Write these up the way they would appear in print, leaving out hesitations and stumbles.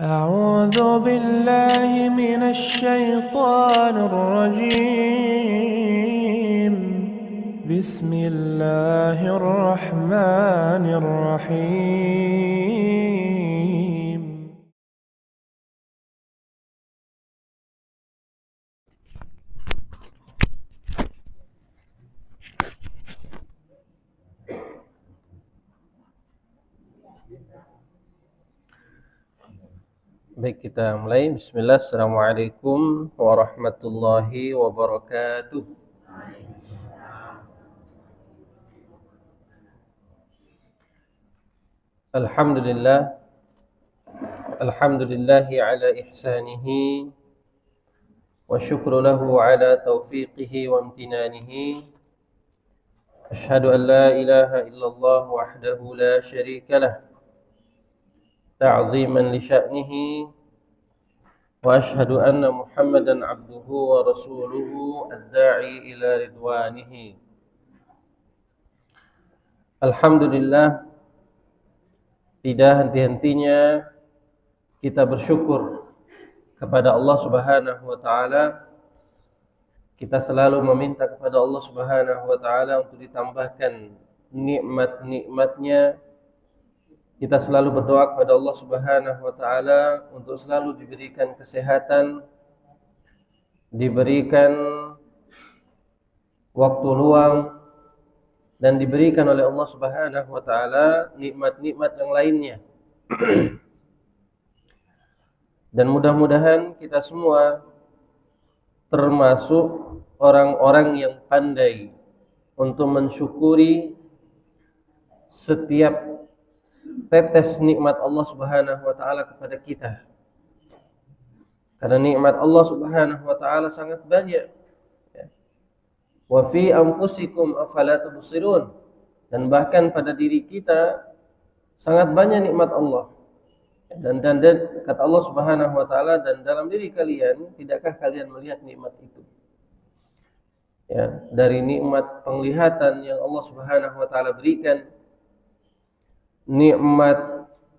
أعوذ بالله من الشيطان الرجيم بسم الله الرحمن الرحيم Baik, kita mulai. Bismillah. Assalamualaikum warahmatullahi wabarakatuh. Alhamdulillah. Alhamdulillahi ala ihsanihi wa syukru lahu ala taufiqihi wa amtinanihi. Ashhadu an la ilaha illallah wahdahu la syarika lah, ta'ziman li sya'nihi, wa ashhadu anna Muhammadan abduhu wa rasuluhu ad-da'i ila ridwanihi. Alhamdulillah, tidak henti-hentinya kita bersyukur kepada Allah Subhanahu wa taala. Kita selalu meminta kepada Allah Subhanahu wa taala untuk ditambahkan nikmat-nikmatnya. Kita selalu berdoa kepada Allah Subhanahu wa taala untuk selalu diberikan kesehatan, diberikan waktu luang, dan diberikan oleh Allah Subhanahu wa taala nikmat-nikmat yang lainnya. Dan mudah-mudahan kita semua termasuk orang-orang yang pandai untuk mensyukuri setiap tetes nikmat Allah Subhanahu wa taala kepada kita. Karena nikmat Allah Subhanahu wa taala sangat banyak. Wa fi anfusikum afala tubsirun, dan bahkan pada diri kita sangat banyak nikmat Allah. Dan kata Allah Subhanahu wa taala, dan dalam diri kalian tidakkah kalian melihat nikmat itu? Ya, dari nikmat penglihatan yang Allah Subhanahu wa taala berikan, nikmat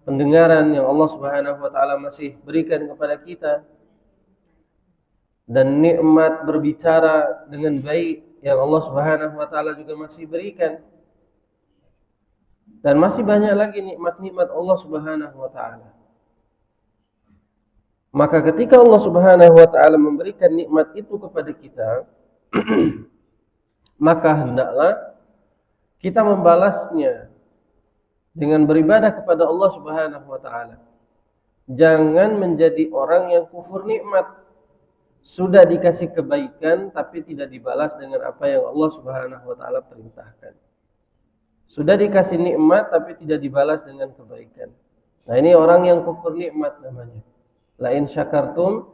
pendengaran yang Allah Subhanahu wa taala masih berikan kepada kita, dan nikmat berbicara dengan baik yang Allah Subhanahu wa taala juga masih berikan. Dan masih banyak lagi nikmat-nikmat Allah Subhanahu wa taala. Maka ketika Allah Subhanahu wa taala memberikan nikmat itu kepada kita, maka hendaklah kita membalasnya dengan beribadah kepada Allah Subhanahu wa taala. Jangan menjadi orang yang kufur nikmat. Sudah dikasih kebaikan tapi tidak dibalas dengan apa yang Allah Subhanahu wa taala perintahkan. Sudah dikasih nikmat tapi tidak dibalas dengan kebaikan. Nah, ini orang yang kufur nikmat namanya. La in syakartum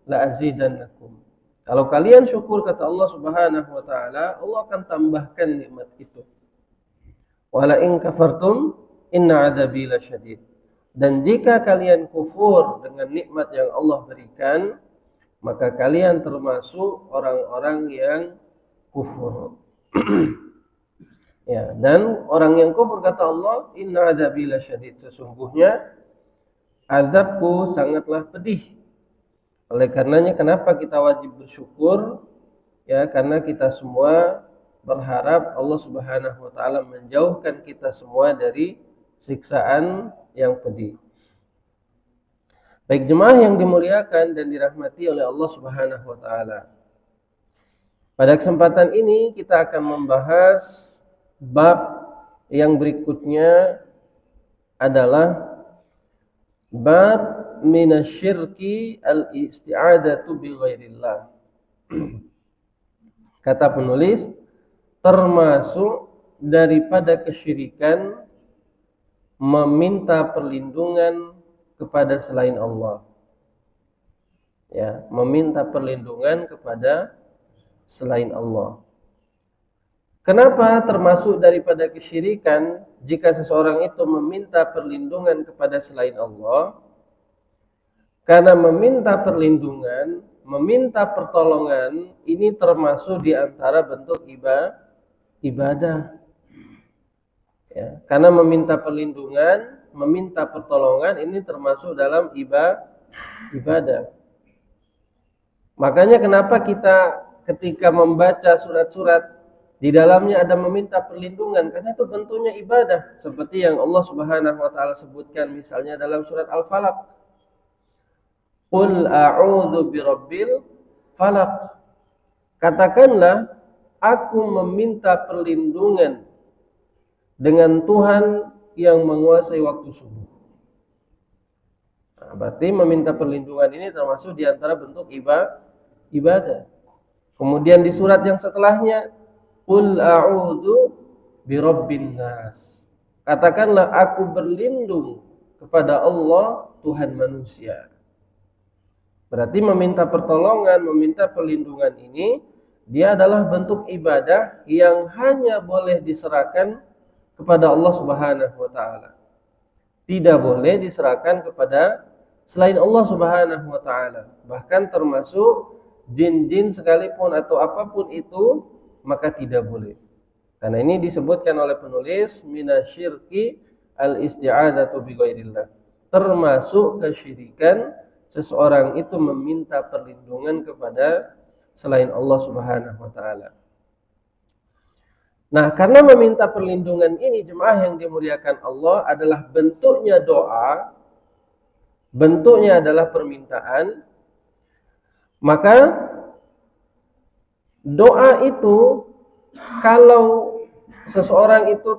la azidannakum. Kalau kalian syukur, kata Allah Subhanahu wa taala, Allah akan tambahkan nikmat itu. Wa la in kafartum inna adzabi lasyadid. Dan jika kalian kufur dengan nikmat yang Allah berikan, maka kalian termasuk orang-orang yang kufur. Ya, dan orang yang kufur, kata Allah, inna adzabi lasyadid, sesungguhnya azabku sangatlah pedih. Oleh karenanya kenapa kita wajib bersyukur? Ya, karena kita semua berharap Allah Subhanahu wa taala menjauhkan kita semua dari siksaan yang pedih. Baik jemaah yang dimuliakan dan dirahmati oleh Allah Subhanahu wa taala. Pada kesempatan ini kita akan membahas bab yang berikutnya adalah bab minasyirki al-isti'adatu bi ghairillah. Kata penulis, termasuk daripada kesyirikan meminta perlindungan kepada selain Allah. Ya, meminta perlindungan kepada selain Allah. Kenapa termasuk daripada kesyirikan jika seseorang itu meminta perlindungan kepada selain Allah? Karena meminta perlindungan, meminta pertolongan, ini termasuk di antara bentuk ibadah. Ya, karena meminta perlindungan meminta pertolongan ini termasuk dalam ibadah. Makanya kenapa kita ketika membaca surat-surat di dalamnya ada meminta perlindungan, karena itu bentuknya ibadah, seperti yang Allah Subhanahu wa taala sebutkan misalnya dalam surat Al-Falaq. Qul a'udzu birabbil falaq. Katakanlah, aku meminta perlindungan dengan Tuhan yang menguasai waktu subuh. Nah, berarti meminta perlindungan ini termasuk di antara bentuk ibadah. Kemudian di surat yang setelahnya, Qul a'udzu birabbin nas. Katakanlah, aku berlindung kepada Allah, Tuhan manusia. Berarti meminta pertolongan, meminta perlindungan ini, dia adalah bentuk ibadah yang hanya boleh diserahkan kepada Allah Subhanahu wa taala. Tidak boleh diserahkan kepada selain Allah Subhanahu wa taala. Bahkan termasuk jin-jin sekalipun atau apapun itu, maka tidak boleh. Karena ini disebutkan oleh penulis minasyirki al-isti'adzatu bi ghairillah. Termasuk kesyirikan seseorang itu meminta perlindungan kepada selain Allah Subhanahu wa taala. Nah, karena meminta perlindungan ini, jemaah yang dimuliakan Allah, adalah bentuknya doa, bentuknya adalah permintaan, maka doa itu kalau seseorang itu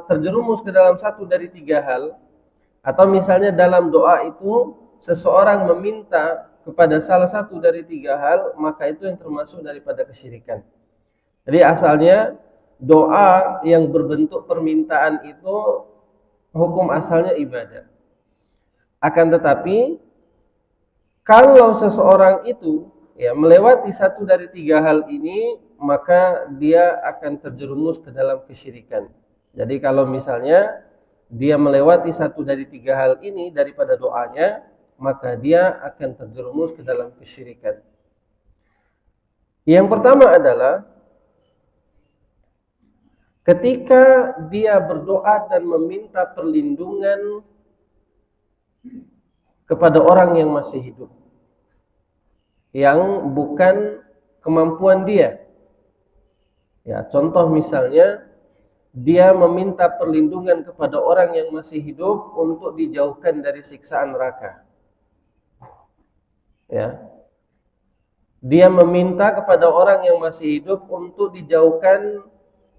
terjerumus ke dalam satu dari tiga hal, atau misalnya dalam doa itu seseorang meminta kepada salah satu dari tiga hal, maka itu yang termasuk daripada kesyirikan. Jadi asalnya doa yang berbentuk permintaan itu hukum asalnya ibadah. Akan tetapi kalau seseorang itu melewati satu dari tiga hal ini, maka dia akan terjerumus ke dalam kesyirikan. Jadi kalau misalnya dia melewati satu dari tiga hal ini daripada doanya, maka dia akan terjerumus ke dalam kesyirikan. Yang pertama adalah ketika dia berdoa dan meminta perlindungan kepada orang yang masih hidup, yang bukan kemampuan dia. Ya, contoh misalnya dia meminta perlindungan kepada orang yang masih hidup untuk dijauhkan dari siksaan neraka. Ya. Dia meminta kepada orang yang masih hidup untuk dijauhkan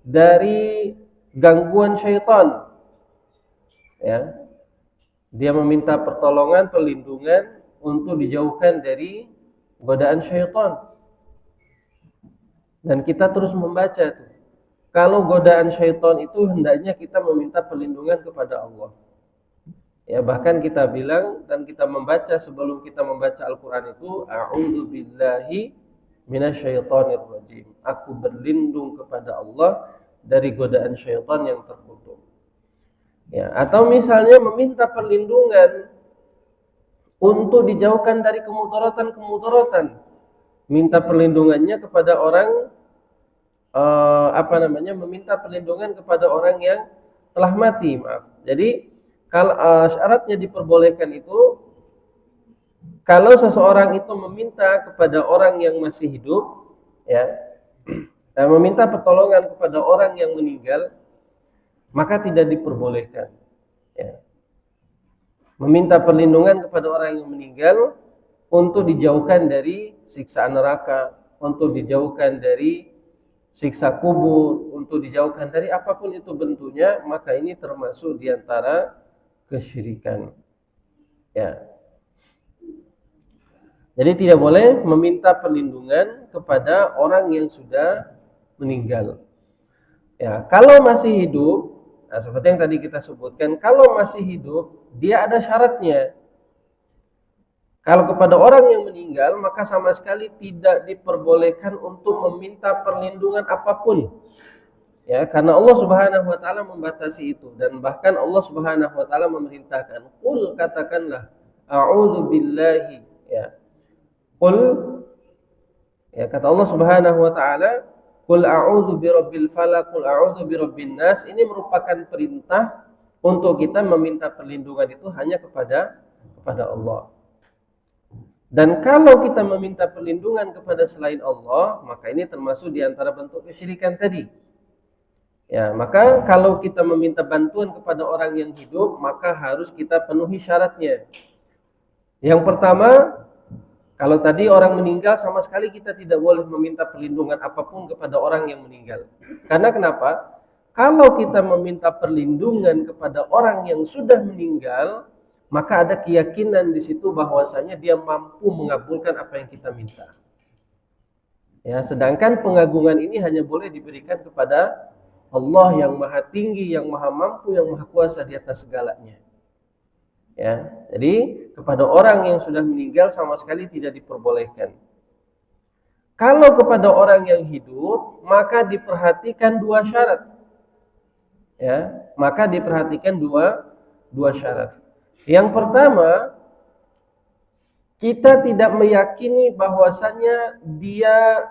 dari gangguan syaitan. Ya. Dia meminta pertolongan, perlindungan untuk dijauhkan dari godaan syaitan. Dan kita terus membaca tuh. Kalau godaan syaitan itu hendaknya kita meminta perlindungan kepada Allah. Ya, bahkan kita bilang dan kita membaca sebelum kita membaca Al-Qur'an itu, a'udzu billahi minasyaitonir rajim. Aku berlindung kepada Allah dari godaan syaitan yang terkutuk. Ya, atau misalnya meminta perlindungan untuk dijauhkan dari kemudaratan. Minta perlindungannya kepada orang meminta perlindungan kepada orang yang telah mati, Jadi kalau syaratnya diperbolehkan itu kalau seseorang itu meminta kepada orang yang masih hidup, ya, meminta pertolongan kepada orang yang meninggal, maka tidak diperbolehkan. Ya. Meminta perlindungan kepada orang yang meninggal untuk dijauhkan dari siksa neraka, untuk dijauhkan dari siksa kubur, untuk dijauhkan dari apapun itu bentuknya, maka ini termasuk diantara kesyirikan. Ya. Jadi tidak boleh meminta perlindungan kepada orang yang sudah meninggal. Ya, kalau masih hidup, nah seperti yang tadi kita sebutkan, kalau masih hidup, dia ada syaratnya. Kalau kepada orang yang meninggal, maka sama sekali tidak diperbolehkan untuk meminta perlindungan apapun. Ya, karena Allah Subhanahu wa taala membatasi itu, dan bahkan Allah Subhanahu wa taala memerintahkan, "Qul," katakanlah, "A'udzu billahi." Ya. Qul, ya, kata Allah Subhanahu wa taala, "Qul a'udzu birabbil falaq, qul a'udzu birabbin nas." Ini merupakan perintah untuk kita meminta perlindungan itu hanya kepada Allah. Dan kalau kita meminta perlindungan kepada selain Allah, maka ini termasuk di antara bentuk kesyirikan tadi. Ya, maka kalau kita meminta bantuan kepada orang yang hidup, maka harus kita penuhi syaratnya. Yang pertama, kalau tadi orang meninggal, sama sekali kita tidak boleh meminta perlindungan apapun kepada orang yang meninggal. Karena kenapa? Kalau kita meminta perlindungan kepada orang yang sudah meninggal, maka ada keyakinan di situ bahwasanya dia mampu mengabulkan apa yang kita minta. Ya, sedangkan pengagungan ini hanya boleh diberikan kepada Allah yang Maha Tinggi, yang Maha Mampu, yang Maha Kuasa di atas segalanya. Ya, jadi kepada orang yang sudah meninggal sama sekali tidak diperbolehkan. Kalau kepada orang yang hidup, maka diperhatikan dua syarat. Ya, maka diperhatikan dua syarat. Yang pertama, kita tidak meyakini bahwasanya dia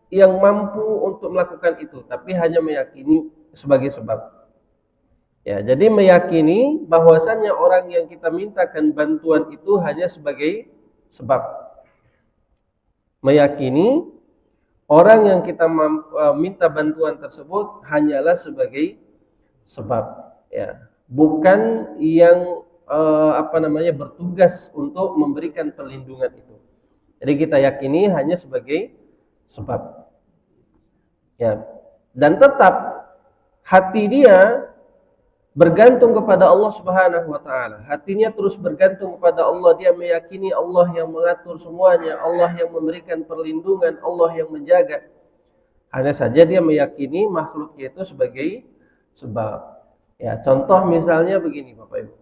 yang mampu untuk melakukan itu, tapi hanya meyakini sebagai sebab. Ya, jadi meyakini bahwasanya orang yang kita mintakan bantuan itu hanya sebagai sebab. Meyakini orang yang kita minta bantuan tersebut hanyalah sebagai sebab, ya, bukan yang bertugas untuk memberikan perlindungan itu. Jadi kita yakini hanya sebagai sebab. Ya, dan tetap hati dia bergantung kepada Allah Subhanahu wa taala. Hatinya terus bergantung kepada Allah, dia meyakini Allah yang mengatur semuanya, Allah yang memberikan perlindungan, Allah yang menjaga. Hanya saja dia meyakini makhluknya itu sebagai sebab. Ya, contoh misalnya begini Bapak Ibu.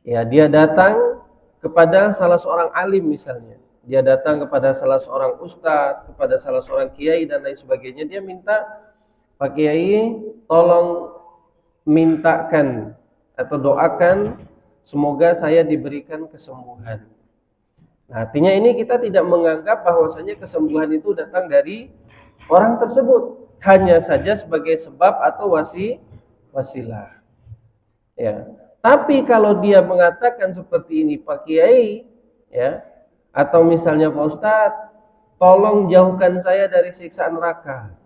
Ya, dia datang kepada salah seorang alim misalnya. Dia datang kepada salah seorang ustadz, kepada salah seorang kiai dan lain sebagainya. Dia minta, Pak Kiai tolong mintakan atau doakan semoga saya diberikan kesembuhan. Nah, artinya ini kita tidak menganggap bahwasanya kesembuhan itu datang dari orang tersebut. Hanya saja sebagai sebab atau wasilah. Ya. Tapi kalau dia mengatakan seperti ini, Pak Kiai, ya, atau misalnya Pak Ustadz, tolong jauhkan saya dari siksa neraka.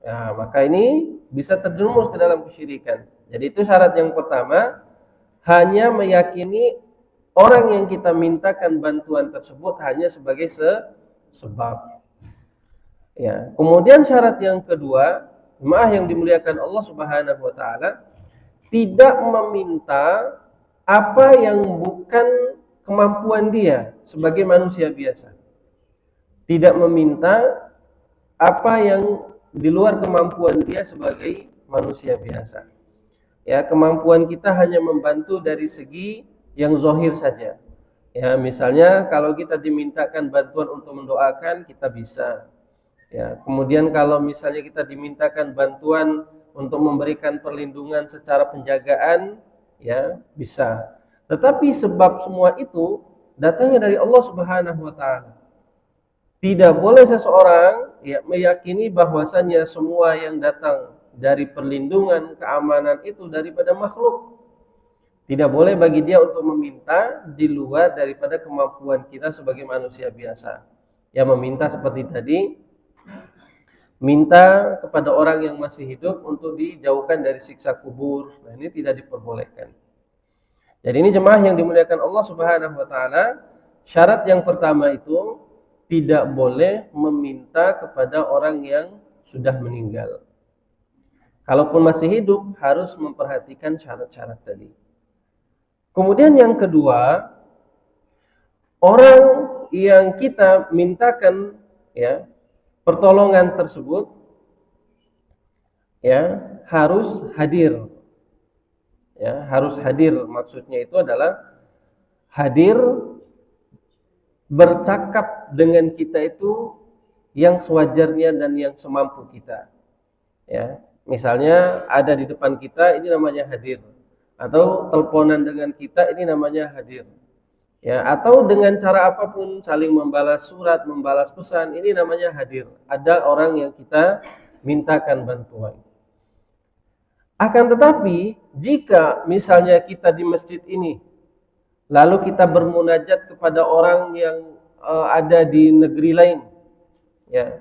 Ya, maka ini bisa terjerumus ke dalam kesyirikan. Jadi itu syarat yang pertama, hanya meyakini orang yang kita mintakan bantuan tersebut hanya sebagai sebab. Ya, kemudian syarat yang kedua, jemaah yang dimuliakan Allah Subhanahu wa taala, tidak meminta apa yang bukan kemampuan dia sebagai manusia biasa. Tidak meminta apa yang di luar kemampuan dia sebagai manusia biasa. Ya, kemampuan kita hanya membantu dari segi yang zahir saja. Ya, misalnya kalau kita dimintakan bantuan untuk mendoakan, kita bisa. Ya, kemudian kalau misalnya kita dimintakan bantuan untuk memberikan perlindungan secara penjagaan, ya bisa. Tetapi sebab semua itu datangnya dari Allah Subhanahu wa taala. Tidak boleh seseorang meyakini bahwasannya semua yang datang dari perlindungan, keamanan itu daripada makhluk. Tidak boleh bagi dia untuk meminta di luar daripada kemampuan kita sebagai manusia biasa. Ya, meminta seperti tadi, minta kepada orang yang masih hidup untuk dijauhkan dari siksa kubur. Nah, ini tidak diperbolehkan. Jadi ini jemaah yang dimuliakan Allah Subhanahu wa taala, syarat yang pertama itu tidak boleh meminta kepada orang yang sudah meninggal. Kalaupun masih hidup harus memperhatikan syarat-syarat tadi. Kemudian yang kedua, orang yang kita mintakan ya pertolongan tersebut ya harus hadir. Ya, harus hadir, maksudnya itu adalah hadir bercakap dengan kita itu yang sewajarnya dan yang semampu kita. Ya, misalnya ada di depan kita, ini namanya hadir. Atau teleponan dengan kita, ini namanya hadir. Ya, atau dengan cara apapun saling membalas surat, membalas pesan, ini namanya hadir. Ada orang yang kita mintakan bantuan. Akan tetapi jika misalnya kita di masjid ini lalu kita bermunajat kepada orang yang ada di negeri lain, ya,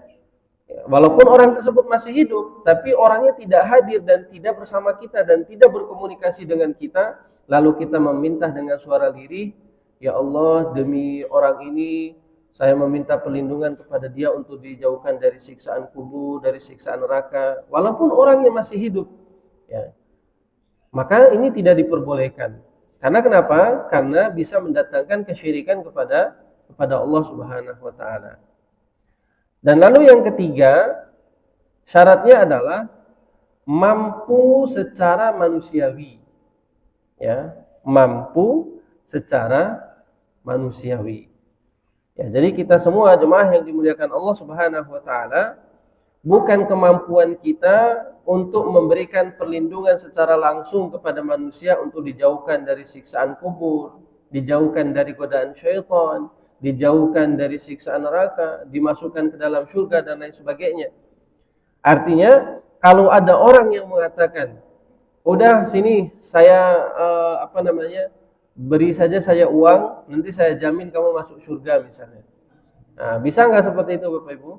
walaupun orang tersebut masih hidup, tapi orangnya tidak hadir dan tidak bersama kita dan tidak berkomunikasi dengan kita, lalu kita meminta dengan suara lirih, ya Allah, demi orang ini saya meminta perlindungan kepada dia untuk dijauhkan dari siksaan kubur, dari siksaan neraka, walaupun orangnya masih hidup, ya, maka ini tidak diperbolehkan. Karena kenapa? Karena bisa mendatangkan kesyirikan kepada Allah Subhanahu wa taala. Dan lalu yang ketiga, syaratnya adalah mampu secara manusiawi. Ya, mampu secara manusiawi. Ya, jadi kita semua jemaah yang dimuliakan Allah Subhanahu wa taala, bukan kemampuan kita untuk memberikan perlindungan secara langsung kepada manusia untuk dijauhkan dari siksaan kubur, dijauhkan dari godaan syaitan, dijauhkan dari siksaan neraka, dimasukkan ke dalam surga dan lain sebagainya. Artinya, kalau ada orang yang mengatakan, udah sini saya beri saja saya uang, nanti saya jamin kamu masuk surga misalnya. Nah, bisa nggak seperti itu Bapak Ibu?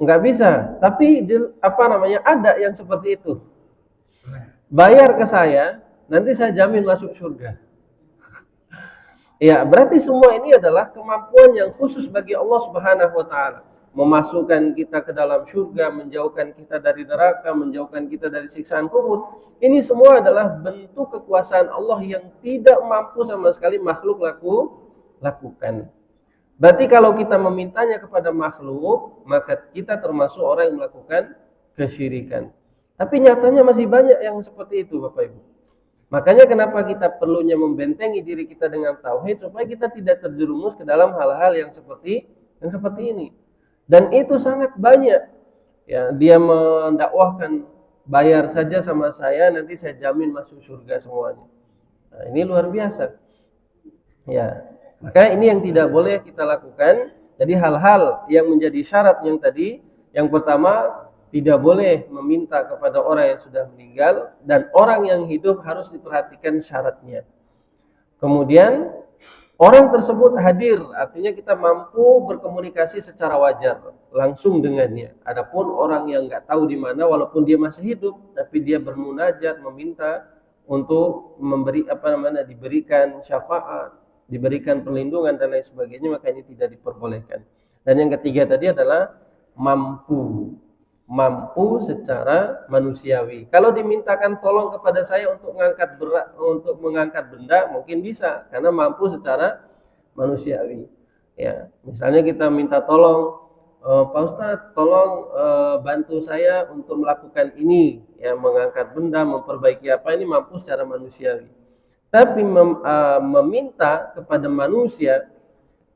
Nggak bisa. Tapi ada yang seperti itu. Bayar ke saya, nanti saya jamin masuk surga. Ya, berarti semua ini adalah kemampuan yang khusus bagi Allah Subhanahu wa taala. Memasukkan kita ke dalam surga, menjauhkan kita dari neraka, menjauhkan kita dari siksaan kubur. Ini semua adalah bentuk kekuasaan Allah yang tidak mampu sama sekali makhluk lakukan. Berarti kalau kita memintanya kepada makhluk, maka kita termasuk orang yang melakukan kesyirikan. Tapi nyatanya masih banyak yang seperti itu Bapak Ibu. Makanya kenapa kita perlunya membentengi diri kita dengan tauhid supaya kita tidak terjerumus ke dalam hal-hal yang seperti ini. Dan itu sangat banyak. Ya, dia mendakwahkan bayar saja sama saya nanti saya jamin masuk surga semuanya. Nah, ini luar biasa. Ya, maka ini yang tidak boleh kita lakukan. Jadi hal-hal yang menjadi syarat yang tadi, yang pertama tidak boleh meminta kepada orang yang sudah meninggal, dan orang yang hidup harus diperhatikan syaratnya. Kemudian orang tersebut hadir, artinya kita mampu berkomunikasi secara wajar langsung dengannya. Adapun orang yang nggak tahu di mana, walaupun dia masih hidup, tapi dia bermunajat meminta untuk diberikan syafaat, diberikan perlindungan dan lain sebagainya, maka ini tidak diperbolehkan. Dan yang ketiga tadi adalah mampu secara manusiawi. Kalau dimintakan tolong kepada saya untuk mengangkat benda, mungkin bisa karena mampu secara manusiawi. Ya, misalnya kita minta tolong, Pak Ustadz, tolong bantu saya untuk melakukan ini, ya, mengangkat benda, memperbaiki apa, ini mampu secara manusiawi. Tapi meminta kepada manusia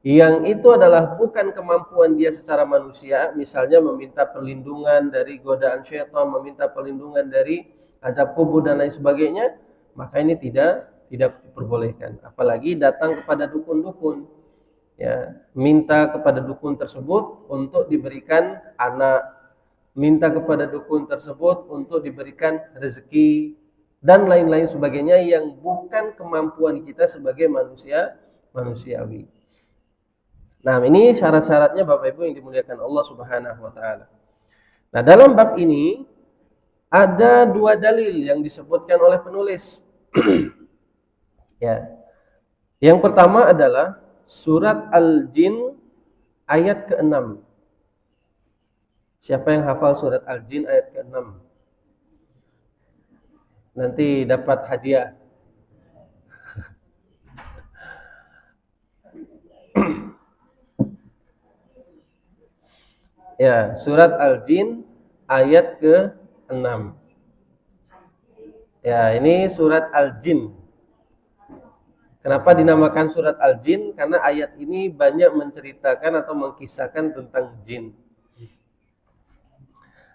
yang itu adalah bukan kemampuan dia secara manusia, misalnya meminta perlindungan dari godaan syaitan, meminta perlindungan dari azab kubur dan lain sebagainya, maka ini tidak diperbolehkan. Apalagi datang kepada dukun-dukun, ya, minta kepada dukun tersebut untuk diberikan anak, minta kepada dukun tersebut untuk diberikan rezeki dan lain-lain sebagainya yang bukan kemampuan kita sebagai manusiawi. Nah, ini syarat-syaratnya Bapak Ibu yang dimuliakan Allah Subhanahu wa taala. Nah, dalam bab ini ada dua dalil yang disebutkan oleh penulis. Ya. Yang pertama adalah surat Al-Jin ayat ke-6. Siapa yang hafal surat Al-Jin ayat ke-6? Nanti dapat hadiah. Ya, surat Al-Jin ayat ke-6. Ya, ini surat Al-Jin. Kenapa dinamakan surat Al-Jin? Karena ayat ini banyak menceritakan atau mengkisahkan tentang jin.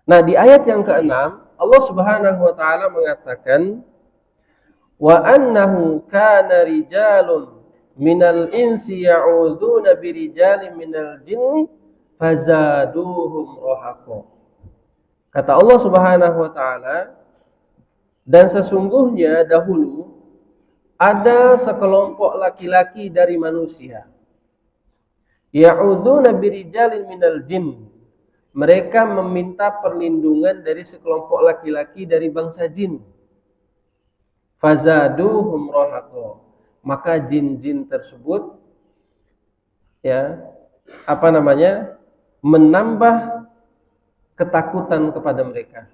Nah, di ayat yang ke-6, Allah Subhanahu wa taala mengatakan, "Wa annahu kana rijalun minal insi ya'udzuna birijalin minal jinni fazaduhum rahaqa." Kata Allah Subhanahu wa taala, Dan sesungguhnya dahulu ada sekelompok laki-laki dari manusia, ya'udzuna birijalin minal jin, mereka meminta perlindungan dari sekelompok laki-laki dari bangsa jin. Fazaduhum rahaqa, maka jin-jin tersebut menambah ketakutan kepada mereka,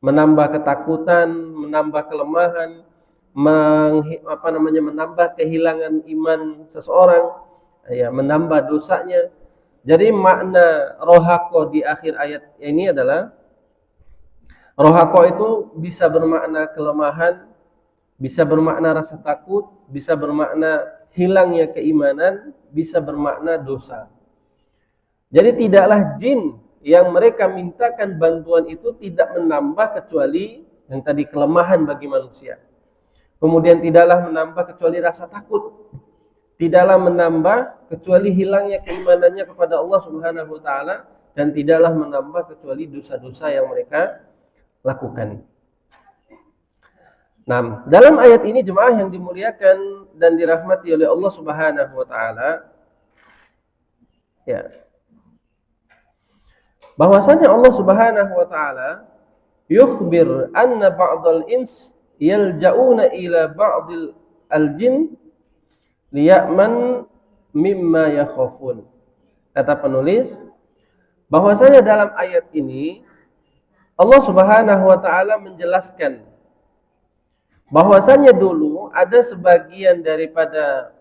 menambah ketakutan, menambah kelemahan, menambah kehilangan iman seseorang, menambah dosanya. Jadi makna rohako di akhir ayat ini adalah, rohako itu bisa bermakna kelemahan, bisa bermakna rasa takut, bisa bermakna hilangnya keimanan, bisa bermakna dosa. Jadi tidaklah jin yang mereka mintakan bantuan itu tidak menambah kecuali yang tadi kelemahan bagi manusia. Kemudian tidaklah menambah kecuali rasa takut. Tidaklah menambah kecuali hilangnya keimanannya kepada Allah Subhanahu wa taala, dan tidaklah menambah kecuali dosa-dosa yang mereka lakukan. Nah, dalam ayat ini jemaah yang dimuliakan dan dirahmati oleh Allah Subhanahu wa taala, bahwasanya Allah Subhanahu wa taala yukhbir anna ba'dal ins yalja'una ila ba'dil al-jin liya'man mimma yakhafun. Kata penulis, bahwasanya dalam ayat ini Allah Subhanahu wa taala menjelaskan bahwasanya dulu ada sebagian daripada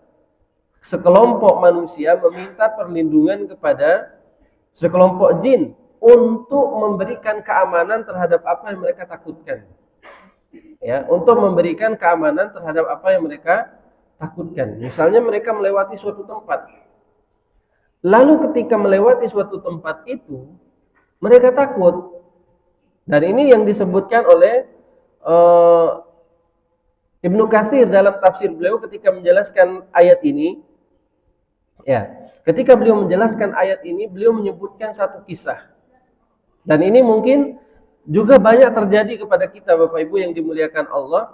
sekelompok manusia meminta perlindungan kepada sekelompok jin untuk memberikan keamanan terhadap apa yang mereka takutkan. Untuk memberikan keamanan terhadap apa yang mereka takutkan. Misalnya mereka melewati suatu tempat. Lalu ketika melewati suatu tempat itu, mereka takut. Dan ini yang disebutkan oleh Ibnu Katsir dalam tafsir beliau ketika menjelaskan ayat ini. Ketika beliau menjelaskan ayat ini, beliau menyebutkan satu kisah. Dan ini mungkin juga banyak terjadi kepada kita Bapak Ibu yang dimuliakan Allah.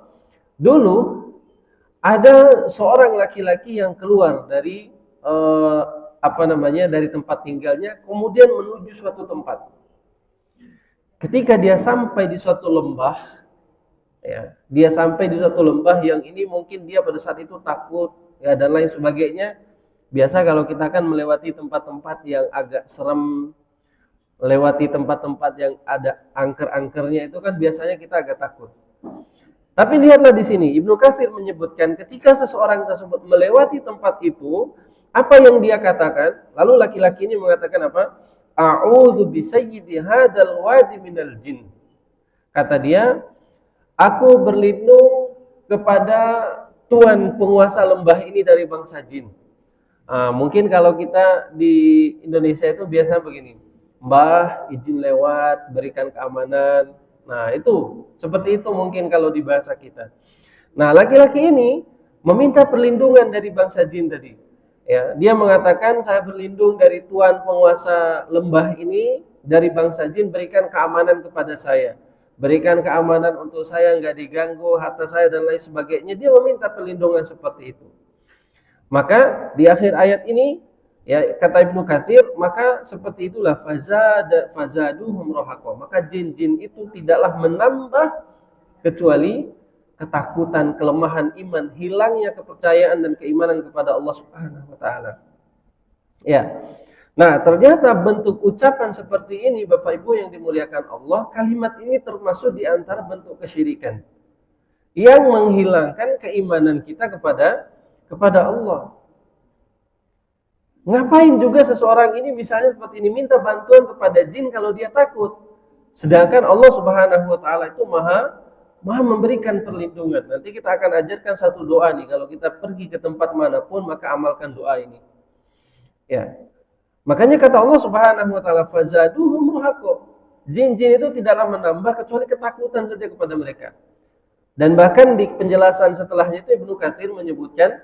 Dulu ada seorang laki-laki yang keluar dari dari tempat tinggalnya, kemudian menuju suatu tempat. Ketika dia sampai di suatu lembah, dia sampai di suatu lembah yang ini mungkin dia pada saat itu takut dan lain sebagainya. Biasa kalau kita kan melewati tempat-tempat yang agak serem, melewati tempat-tempat yang ada angker-angkernya, itu kan biasanya kita agak takut. Tapi lihatlah di sini, Ibnu Katsir menyebutkan ketika seseorang tersebut melewati tempat itu, apa yang dia katakan? Lalu laki-laki ini mengatakan apa? A'udzu bisayyidi hadzal wadi minal jin. Kata dia, aku berlindung kepada tuan penguasa lembah ini dari bangsa jin. Mungkin kalau kita di Indonesia itu biasa begini, Mbah izin lewat, berikan keamanan. Nah itu, seperti itu mungkin kalau di bahasa kita. Nah laki-laki ini meminta perlindungan dari bangsa jin tadi. Dia mengatakan, saya berlindung dari tuan penguasa lembah ini, dari bangsa jin, berikan keamanan kepada saya. Berikan keamanan untuk saya, nggak diganggu harta saya dan lain sebagainya. Dia meminta perlindungan seperti itu. Maka di akhir ayat ini, kata Ibnu Katsir, maka seperti itulah fazaduhum rahaqa. Maka jin-jin itu tidaklah menambah kecuali ketakutan, kelemahan iman, hilangnya kepercayaan dan keimanan kepada Allah Subhanahu wa taala. Nah, ternyata bentuk ucapan seperti ini Bapak Ibu yang dimuliakan Allah, kalimat ini termasuk di antara bentuk kesyirikan yang menghilangkan keimanan kita kepada Allah. Ngapain juga seseorang ini misalnya seperti ini minta bantuan kepada jin kalau dia takut, sedangkan Allah Subhanahu wa taala itu maha memberikan perlindungan. Nanti kita akan ajarkan satu doa nih, kalau kita pergi ke tempat manapun maka amalkan doa ini. Makanya kata Allah Subhanahu wa taala, fazaduhum rahaqa. Jin-jin itu tidaklah menambah kecuali ketakutan saja kepada mereka. Dan bahkan di penjelasan setelahnya itu Ibnu Katsir menyebutkan,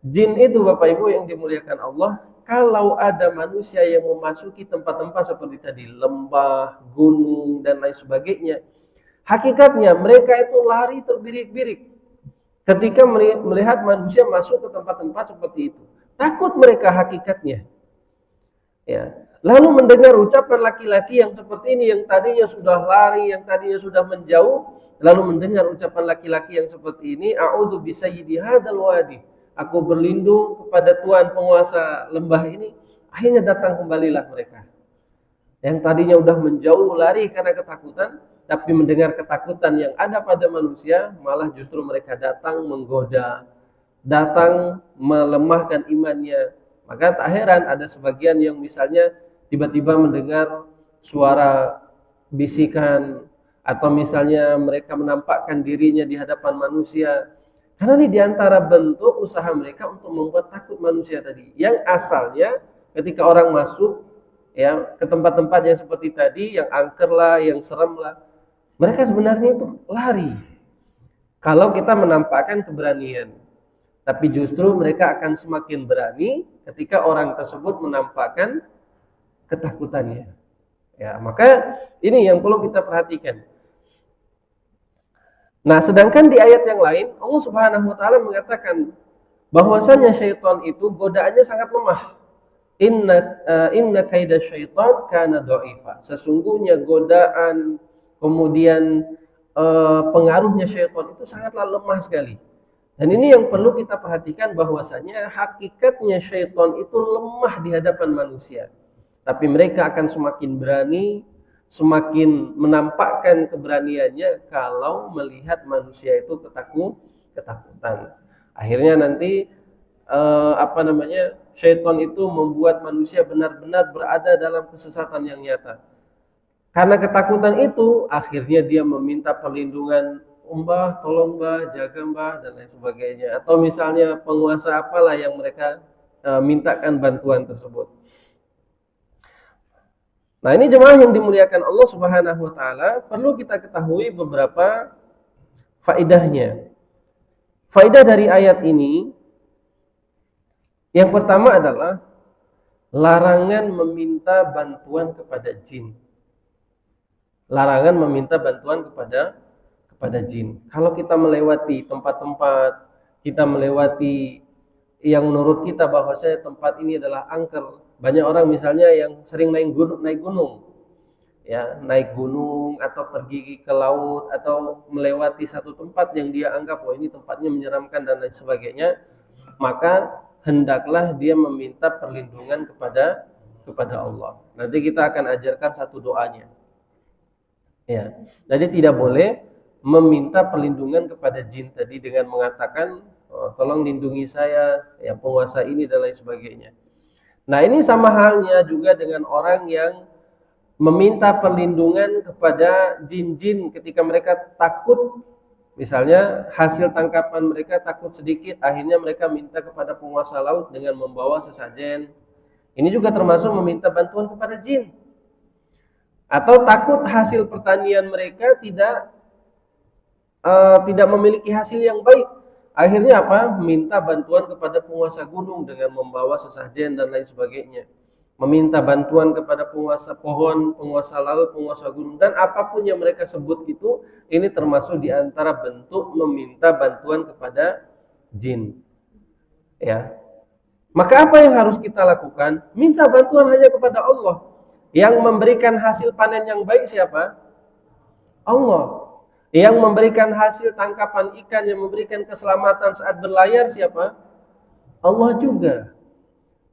jin itu Bapak Ibu yang dimuliakan Allah, kalau ada manusia yang memasuki tempat-tempat seperti tadi, lembah, gunung dan lain sebagainya, Hakikatnya mereka itu lari terbirik-birik ketika melihat manusia masuk ke tempat-tempat seperti itu. Takut mereka hakikatnya. Ya. Lalu mendengar ucapan laki-laki yang seperti ini, yang tadinya sudah lari, yang tadinya sudah menjauh, lalu mendengar ucapan laki-laki yang seperti ini, a'udzu bisayyidi hadzal wadi. Aku berlindung kepada Tuhan penguasa lembah ini. Akhirnya datang kembalilah mereka. Yang tadinya sudah menjauh lari karena ketakutan, tapi mendengar ketakutan yang ada pada manusia, malah justru mereka datang menggoda, datang melemahkan imannya. Maka tak heran ada sebagian yang misalnya tiba-tiba mendengar suara bisikan, atau misalnya mereka menampakkan dirinya di hadapan manusia. Karena ini diantara bentuk usaha mereka untuk membuat takut manusia tadi. Yang asalnya ketika orang masuk ya ke tempat-tempat yang seperti tadi, yang angker lah, yang serem lah, mereka sebenarnya itu lari kalau kita menampakkan keberanian. Tapi justru mereka akan semakin berani ketika orang tersebut menampakkan ketakutannya. Ya, maka ini yang perlu kita perhatikan. Nah, sedangkan di ayat yang lain Allah Subhanahu wa taala mengatakan bahwasanya syaitan itu godaannya sangat lemah. Inna kaida syaitan kana dha'ifa. Sesungguhnya godaan kemudian pengaruhnya syaitan itu sangatlah lemah sekali. Dan ini yang perlu kita perhatikan, bahwasanya hakikatnya syaitan itu lemah di hadapan manusia. Tapi mereka akan semakin berani, semakin menampakkan keberaniannya kalau melihat manusia itu ketakutan. Akhirnya nanti syaitan itu membuat manusia benar-benar berada dalam kesesatan yang nyata. Karena ketakutan itu, akhirnya dia meminta perlindungan, Mbah, tolong Mbah, jaga Mbah, dan lain sebagainya. Atau misalnya penguasa apalah yang mereka mintakan bantuan tersebut. Nah, ini jemaah yang dimuliakan Allah Subhanahu wa taala, perlu kita ketahui beberapa faedahnya. Faedah dari ayat ini, yang pertama adalah larangan meminta bantuan kepada jin. Larangan meminta bantuan kepada jin. Kalau kita melewati tempat-tempat, kita melewati yang menurut kita bahwasanya tempat ini adalah angker. Banyak orang misalnya yang sering naik gunung. Ya, naik gunung atau pergi ke laut atau melewati satu tempat yang dia anggap ini tempatnya menyeramkan dan lain sebagainya, maka hendaklah dia meminta perlindungan kepada Allah. Nanti kita akan ajarkan satu doanya. Ya. Jadi tidak boleh meminta perlindungan kepada jin tadi dengan mengatakan, tolong lindungi saya, ya penguasa ini dan lain sebagainya. Nah, ini sama halnya juga dengan orang yang meminta perlindungan kepada jin-jin ketika mereka takut. Misalnya hasil tangkapan mereka takut sedikit, akhirnya mereka minta kepada penguasa laut dengan membawa sesajen. Ini juga termasuk meminta bantuan kepada jin. Atau takut hasil pertanian mereka tidak memiliki hasil yang baik, akhirnya apa? Minta bantuan kepada penguasa gunung dengan membawa sesajen dan lain sebagainya. Meminta bantuan kepada penguasa pohon, penguasa laut, penguasa gunung, dan apapun yang mereka sebut itu, ini termasuk di antara bentuk meminta bantuan kepada jin. Ya. Maka apa yang harus kita lakukan? Minta bantuan hanya kepada Allah. Yang memberikan hasil panen yang baik siapa? Allah. Yang memberikan hasil tangkapan ikan, yang memberikan keselamatan saat berlayar siapa? Allah juga.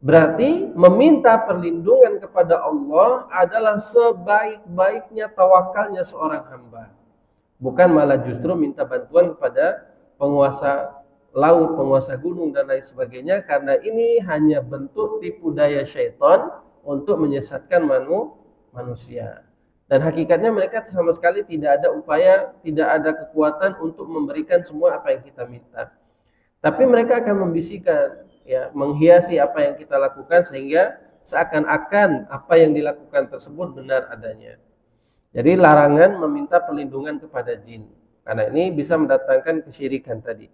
Berarti meminta perlindungan kepada Allah adalah sebaik-baiknya tawakalnya seorang hamba. Bukan malah justru minta bantuan kepada penguasa laut, penguasa gunung dan lain sebagainya, karena ini hanya bentuk tipu daya syaitan untuk menyesatkan manusia. Dan hakikatnya mereka sama sekali tidak ada upaya, tidak ada kekuatan untuk memberikan semua apa yang kita minta. Tapi mereka akan membisikkan, ya, menghiasi apa yang kita lakukan sehingga seakan-akan apa yang dilakukan tersebut benar adanya. Jadi larangan meminta perlindungan kepada jin, karena ini bisa mendatangkan kesyirikan tadi.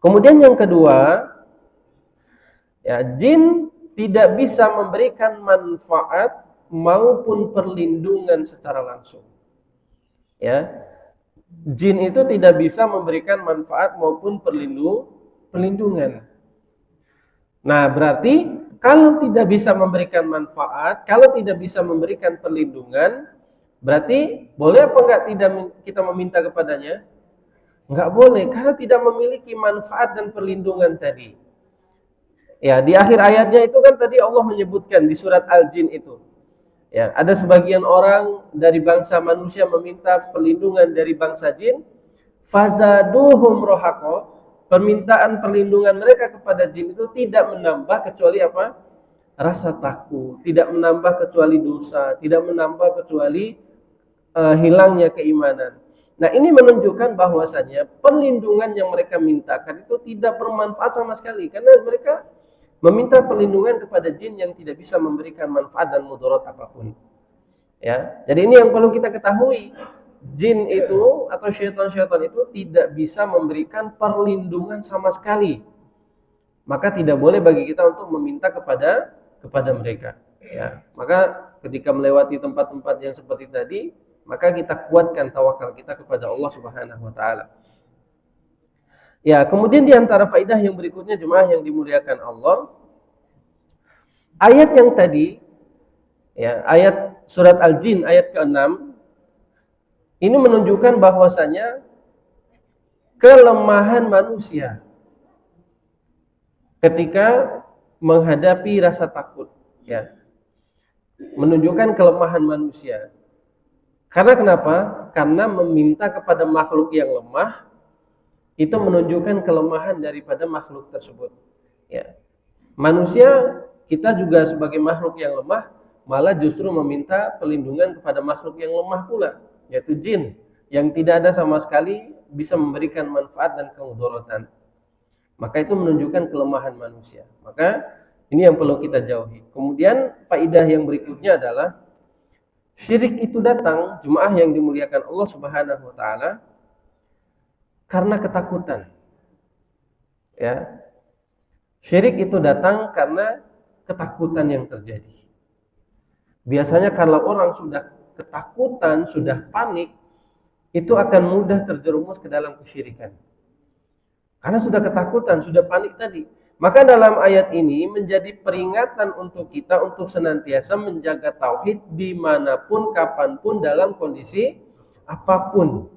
Kemudian yang kedua, ya, jin tidak bisa memberikan manfaat maupun perlindungan secara langsung. Ya. Jin itu tidak bisa memberikan manfaat maupun perlindungan. Nah, berarti kalau tidak bisa memberikan manfaat, kalau tidak bisa memberikan perlindungan, berarti boleh apa enggak tidak kita meminta kepadanya? Enggak boleh, karena tidak memiliki manfaat dan perlindungan tadi. Ya, di akhir ayatnya itu kan tadi Allah menyebutkan di surat Al-Jin itu. Ya, ada sebagian orang dari bangsa manusia meminta perlindungan dari bangsa jin, fazaduhum rohaqo. Permintaan perlindungan mereka kepada jin itu tidak menambah kecuali apa? Rasa takut, tidak menambah kecuali dosa, tidak menambah kecuali hilangnya keimanan. Nah, ini menunjukkan bahwasanya perlindungan yang mereka mintakan itu tidak bermanfaat sama sekali, karena mereka meminta perlindungan kepada jin yang tidak bisa memberikan manfaat dan mudarat apapun. Ya, jadi ini yang perlu kita ketahui. Jin itu atau syaitan-syaitan itu tidak bisa memberikan perlindungan sama sekali. Maka tidak boleh bagi kita untuk meminta kepada mereka. Ya, maka ketika melewati tempat-tempat yang seperti tadi, maka kita kuatkan tawakal kita kepada Allah Subhanahu wa taala. Ya, kemudian di antara faidah yang berikutnya jemaah yang dimuliakan Allah, ayat yang tadi, ya, ayat surat Al-Jin ayat ke-6 ini menunjukkan bahwasanya kelemahan manusia ketika menghadapi rasa takut, ya. Menunjukkan kelemahan manusia. Karena kenapa? Karena meminta kepada makhluk yang lemah itu menunjukkan kelemahan daripada makhluk tersebut. Ya. Manusia, kita juga sebagai makhluk yang lemah, malah justru meminta perlindungan kepada makhluk yang lemah pula, yaitu jin, yang tidak ada sama sekali bisa memberikan manfaat dan kemudaratan. Maka itu menunjukkan kelemahan manusia. Maka ini yang perlu kita jauhi. Kemudian faidah yang berikutnya adalah syirik itu datang, jemaah yang dimuliakan Allah Subhanahu wa taala, karena ketakutan. Ya. Syirik itu datang karena ketakutan yang terjadi. Biasanya kalau orang sudah ketakutan, sudah panik, itu akan mudah terjerumus ke dalam kesyirikan. Karena sudah ketakutan, sudah panik tadi. Maka dalam ayat ini menjadi peringatan untuk kita untuk senantiasa menjaga tauhid dimanapun, kapanpun, dalam kondisi apapun.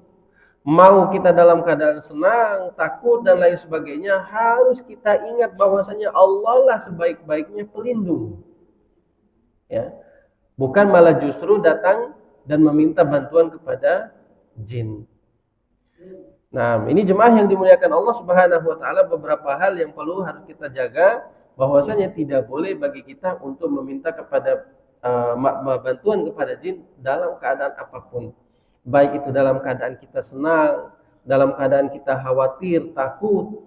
Mau kita dalam keadaan senang, takut, dan lain sebagainya, harus kita ingat bahwasanya Allah lah sebaik-baiknya pelindung. Ya. Bukan malah justru datang dan meminta bantuan kepada jin. Nah, ini jemaah yang dimuliakan Allah Subhanahu wa taala, beberapa hal yang perlu harus kita jaga, bahwasanya tidak boleh bagi kita untuk meminta kepada bantuan kepada jin dalam keadaan apapun. Baik itu dalam keadaan kita senang, dalam keadaan kita khawatir, takut.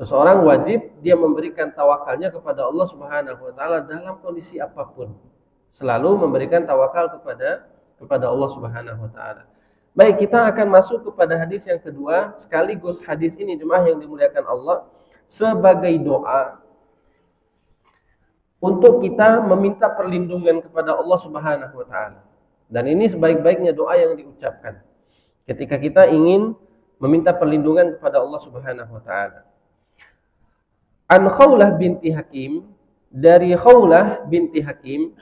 Seseorang wajib dia memberikan tawakalnya kepada Allah Subhanahu wa taala dalam kondisi apapun. Selalu memberikan tawakal kepada Allah Subhanahu wa taala. Baik, kita akan masuk kepada hadis yang kedua, sekaligus hadis ini jemaah yang dimuliakan Allah sebagai doa untuk kita meminta perlindungan kepada Allah Subhanahu wa taala. Dan ini sebaik-baiknya doa yang diucapkan ketika kita ingin meminta perlindungan kepada Allah Subhanahu wa taala. An Khawlah binti Hakim, dari Khawlah binti Hakim,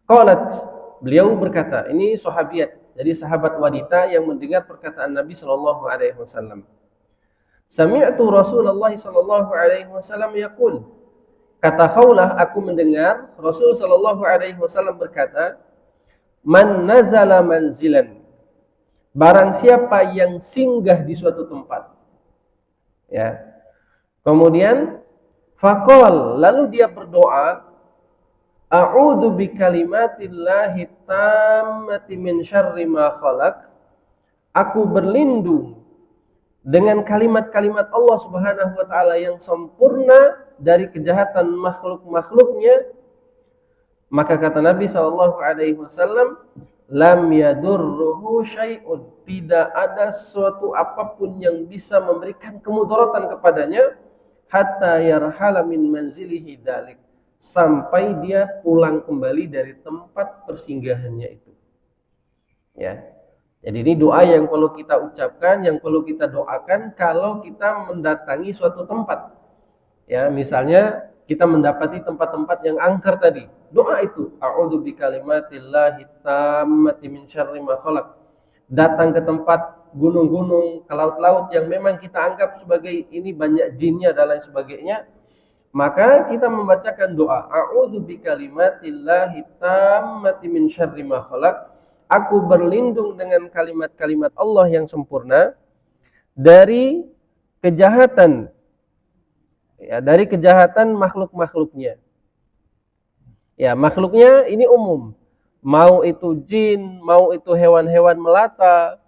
qalat, beliau berkata, ini sahabiat, jadi sahabat wanita yang mendengar perkataan Nabi sallallahu alaihi wasallam. Sami'tu Rasulullah sallallahu alaihi wasallam yaqul, kata Khawlah, aku mendengar Rasul sallallahu alaihi wasallam berkata, man nazala manzilan, barang siapa yang singgah di suatu tempat. Ya. Kemudian faqal, lalu dia berdoa, a'udzu bikalimatillahi tammati min syarri ma khalaq, aku berlindung dengan kalimat-kalimat Allah Subhanahu wa taala yang sempurna dari kejahatan makhluk-makhluknya. Maka kata Nabi sallallahu alaihi wasallam, lam yadurruhu syai'un, tidak ada sesuatu apapun yang bisa memberikan kemudaratan kepadanya, hatta yarhala min manzilihi dalik, sampai dia pulang kembali dari tempat persinggahannya itu. Ya. Jadi ini doa yang perlu kita ucapkan, yang perlu kita doakan kalau kita mendatangi suatu tempat. Ya, misalnya kita mendapati tempat-tempat yang angker tadi. Doa itu, a'udzu bikalimatillahi tammati min syarri ma khalaq. Datang ke tempat gunung-gunung, ke laut-laut yang memang kita anggap sebagai ini banyak jinnya dan lain sebagainya, maka kita membacakan doa, a'udzu bikalimatillahi tammati min syarri ma khalaq. Aku berlindung dengan kalimat-kalimat Allah yang sempurna dari kejahatan, ya, dari kejahatan makhluk-makhluknya. Ya, makhluknya ini umum. Mau itu jin, mau itu hewan-hewan melata,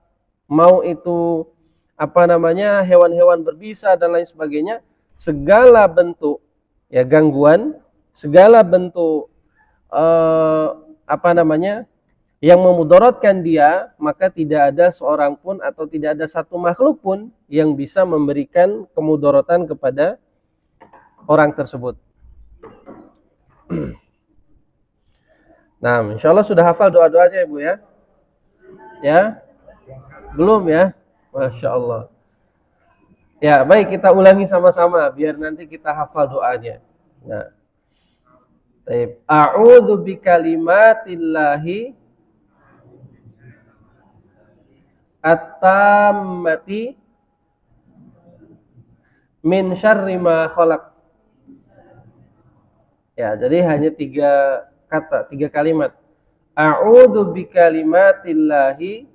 mau itu hewan-hewan berbisa dan lain sebagainya, segala bentuk ya gangguan, segala bentuk yang memudaratkan dia, maka tidak ada seorang pun atau tidak ada satu makhluk pun yang bisa memberikan kemudaratan kepada orang tersebut. Nah, insya Allah sudah hafal doa-doanya Ibu ya? Ya? Belum ya? Masya Allah. Ya, baik, kita ulangi sama-sama biar nanti kita hafal doanya. Nah, a'udzu bikalimatillahi at-tammati min syarri ma khalaq. Ya, jadi hanya 3 kata, 3 kalimat. A'udzu bikalimatillahi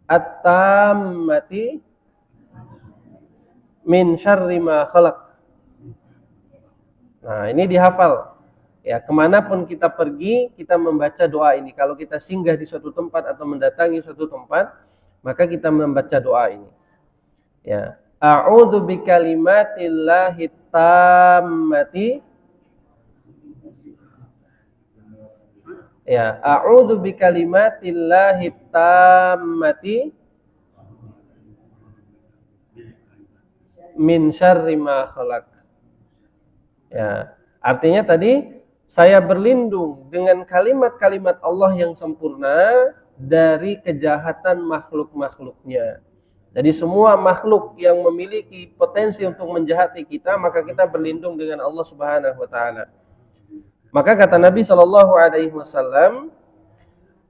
at-tammati min syarri ma khalaq. Nah, ini dihafal. Ya, kemanapun kita pergi, kita membaca doa ini. Kalau kita singgah di suatu tempat atau mendatangi suatu tempat, maka kita membaca doa ini. Ya, a'udzu bikalimatillahi tammati. Ya, a'udzu bikalimatillahi tammati min syarri ma khalaq. Ya, artinya tadi saya berlindung dengan kalimat-kalimat Allah yang sempurna dari kejahatan makhluk-makhluknya. Jadi semua makhluk yang memiliki potensi untuk menjahati kita, maka kita berlindung dengan Allah Subhanahu wa taala. Maka kata Nabi sallallahu alaihi wasallam,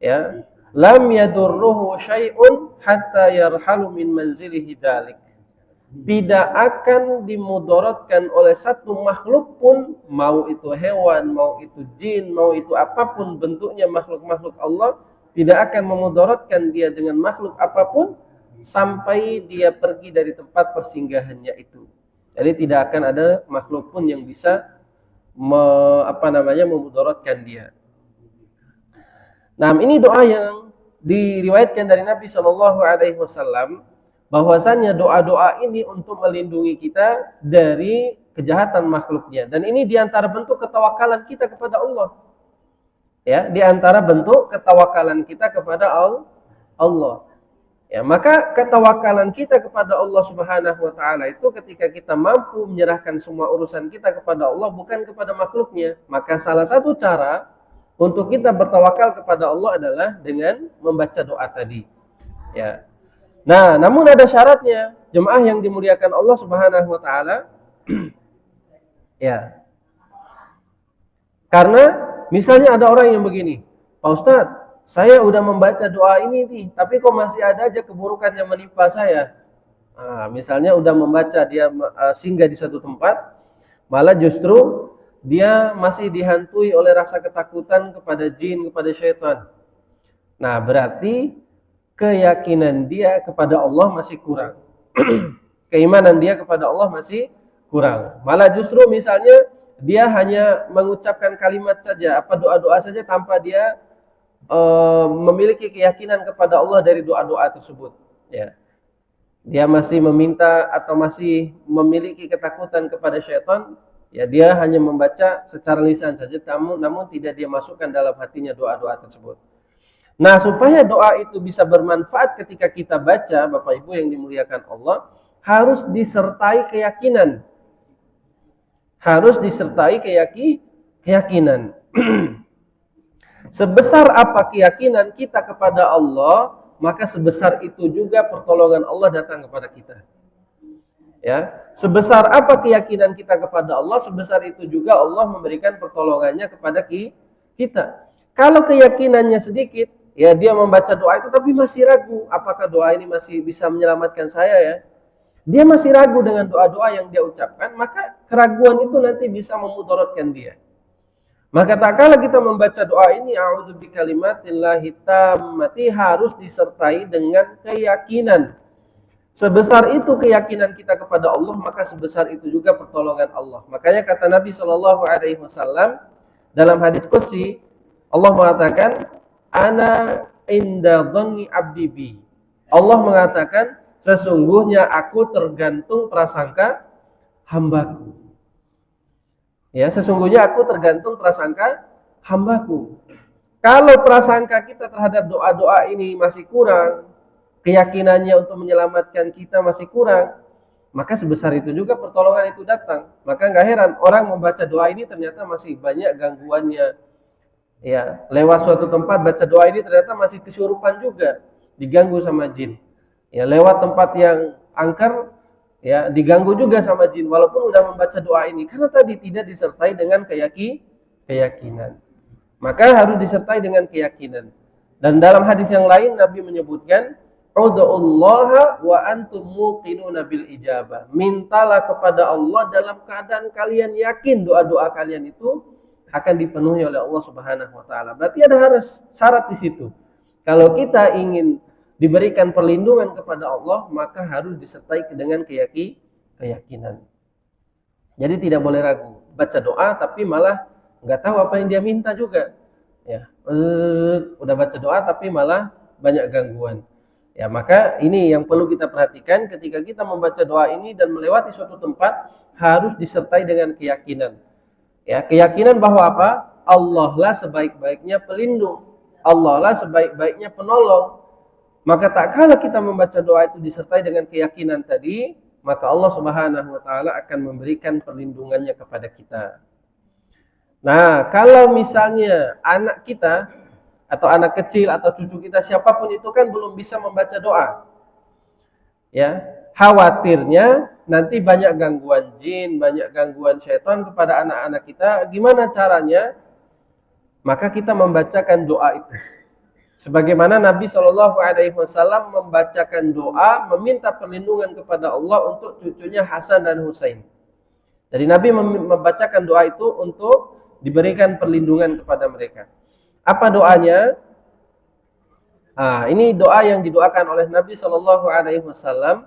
ya, lam yadurruhu syai'un hatta yarhalu min manzilihi dzalik. Tidak akan dimudaratkan oleh satu makhluk pun, mau itu hewan, mau itu jin, mau itu apapun bentuknya makhluk-makhluk Allah, tidak akan memudaratkan dia dengan makhluk apapun sampai dia pergi dari tempat persinggahannya itu. Jadi tidak akan ada makhluk pun yang bisa memudaratkan dia. Nah, ini doa yang diriwayatkan dari Nabi Shallallahu Alaihi Wasallam, bahwasanya doa-doa ini untuk melindungi kita dari kejahatan makhluknya. Dan ini diantara bentuk ketawakalan kita kepada Allah. Ya, diantara bentuk ketawakalan kita kepada Allah. Ya, maka ketawakalan kita kepada Allah Subhanahu wa taala itu ketika kita mampu menyerahkan semua urusan kita kepada Allah, bukan kepada makhluknya. Maka salah satu cara untuk kita bertawakal kepada Allah adalah dengan membaca doa tadi. Ya. Nah, namun ada syaratnya, jemaah yang dimuliakan Allah Subhanahu wa taala. Ya. Karena misalnya ada orang yang begini, Pak Ustadz, saya udah membaca doa ini nih, tapi kok masih ada aja keburukan yang menimpa saya. Nah, misalnya udah membaca, dia singgah di satu tempat, malah justru dia masih dihantui oleh rasa ketakutan kepada jin, kepada syaitan. Nah, berarti keyakinan dia kepada Allah masih kurang. Keimanan dia kepada Allah masih kurang. Malah justru misalnya dia hanya mengucapkan kalimat saja, doa-doa saja tanpa dia memiliki keyakinan kepada Allah dari doa-doa tersebut. Ya. Dia masih meminta atau masih memiliki ketakutan kepada syaitan, ya dia hanya membaca secara lisan saja, namun tidak dia masukkan dalam hatinya doa-doa tersebut. Nah, supaya doa itu bisa bermanfaat ketika kita baca, Bapak Ibu yang dimuliakan Allah, harus disertai keyakinan. harus disertai keyakinan. Sebesar apa keyakinan kita kepada Allah, maka sebesar itu juga pertolongan Allah datang kepada kita. Ya, sebesar apa keyakinan kita kepada Allah, sebesar itu juga Allah memberikan pertolongannya kepada kita. Kalau keyakinannya sedikit, ya dia membaca doa itu tapi masih ragu, apakah doa ini masih bisa menyelamatkan saya ya? Dia masih ragu dengan doa-doa yang dia ucapkan, maka keraguan itu nanti bisa memudaratkan dia. Maka tak kala kita membaca doa ini, a'udzu bikalimatillahi tammati, harus disertai dengan keyakinan. Sebesar itu keyakinan kita kepada Allah, maka sebesar itu juga pertolongan Allah. Makanya kata Nabi SAW dalam hadis qudsi, Allah mengatakan, ana inda dhanni abdi bi. Allah mengatakan, sesungguhnya aku tergantung prasangka hambaku. Ya, sesungguhnya aku tergantung prasangka hambaku. Kalau prasangka kita terhadap doa-doa ini masih kurang, keyakinannya untuk menyelamatkan kita masih kurang, maka sebesar itu juga pertolongan itu datang. Maka nggak heran orang membaca doa ini ternyata masih banyak gangguannya. Ya, lewat suatu tempat baca doa ini ternyata masih kesurupan juga, diganggu sama jin. Ya, lewat tempat yang angker, ya diganggu juga sama jin walaupun udah membaca doa ini, karena tadi tidak disertai dengan keyakinan. Maka harus disertai dengan keyakinan. Dan dalam hadis yang lain Nabi menyebutkan, ud'ullaha wa antum muqinuna bil ijabah. Mintalah kepada Allah dalam keadaan kalian yakin doa-doa kalian itu akan dipenuhi oleh Allah Subhanahu wa taala. Berarti ada syarat di situ. Kalau kita ingin diberikan perlindungan kepada Allah, maka harus disertai dengan keyakinan. Jadi tidak boleh ragu. Baca doa tapi malah nggak tahu apa yang dia minta juga. Ya, udah baca doa tapi malah banyak gangguan. Ya, maka ini yang perlu kita perhatikan ketika kita membaca doa ini dan melewati suatu tempat, harus disertai dengan keyakinan. Ya, keyakinan bahwa apa? Allah lah sebaik-baiknya pelindung. Allah lah sebaik-baiknya penolong. Maka tak kala kita membaca doa itu disertai dengan keyakinan tadi, maka Allah Subhanahu wa taala akan memberikan perlindungannya kepada kita. Nah, kalau misalnya anak kita atau anak kecil atau cucu kita siapapun itu kan belum bisa membaca doa. Ya, khawatirnya nanti banyak gangguan jin, banyak gangguan syaitan kepada anak-anak kita. Gimana caranya? Maka kita membacakan doa itu. Sebagaimana Nabi SAW membacakan doa meminta perlindungan kepada Allah untuk cucunya Hasan dan Husain. Jadi Nabi membacakan doa itu untuk diberikan perlindungan kepada mereka. Apa doanya? Ini doa yang didoakan oleh Nabi SAW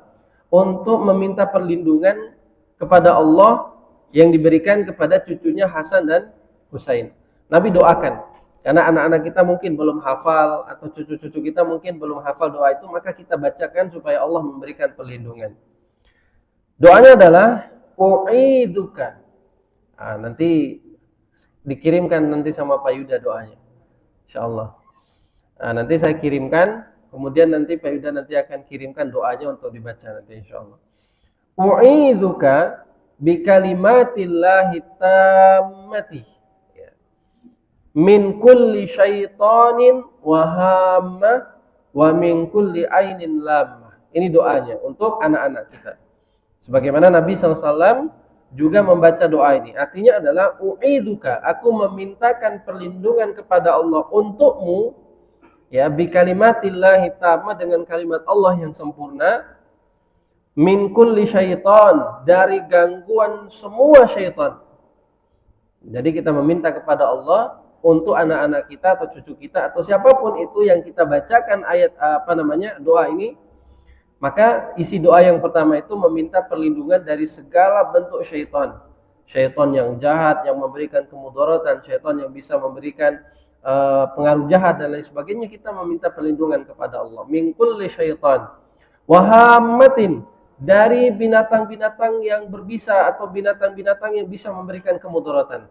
untuk meminta perlindungan kepada Allah yang diberikan kepada cucunya Hasan dan Husain. Nabi doakan. Karena anak-anak kita mungkin belum hafal atau cucu-cucu kita mungkin belum hafal doa itu, maka kita bacakan supaya Allah memberikan perlindungan. Doanya adalah u'iduka. Nanti dikirimkan nanti sama Pak Yuda doanya. Insyaallah. Nanti saya kirimkan, kemudian nanti Pak Yuda nanti akan kirimkan doanya untuk dibaca nanti insyaallah. U'iduka bikalimatillahi tammati min kulli syaitanin wa hamma wa min kulli ainin lamma. Ini doanya untuk anak-anak kita. Sebagaimana Nabi SAW juga membaca doa ini. Artinya adalah u'iduka, aku memintakan perlindungan kepada Allah untukmu, ya, bi kalimatillahi tamma, dengan kalimat Allah yang sempurna, min kulli syaitan, dari gangguan semua syaitan. Jadi kita meminta kepada Allah untuk anak-anak kita atau cucu kita atau siapapun itu yang kita bacakan ayat doa ini, maka isi doa yang pertama itu meminta perlindungan dari segala bentuk syaitan. Syaitan yang jahat, yang memberikan kemudaratan, syaitan yang bisa memberikan pengaruh jahat dan lain sebagainya, kita meminta perlindungan kepada Allah. Min kulli syaitan wa hammatin, dari binatang-binatang yang berbisa atau binatang-binatang yang bisa memberikan kemudaratan.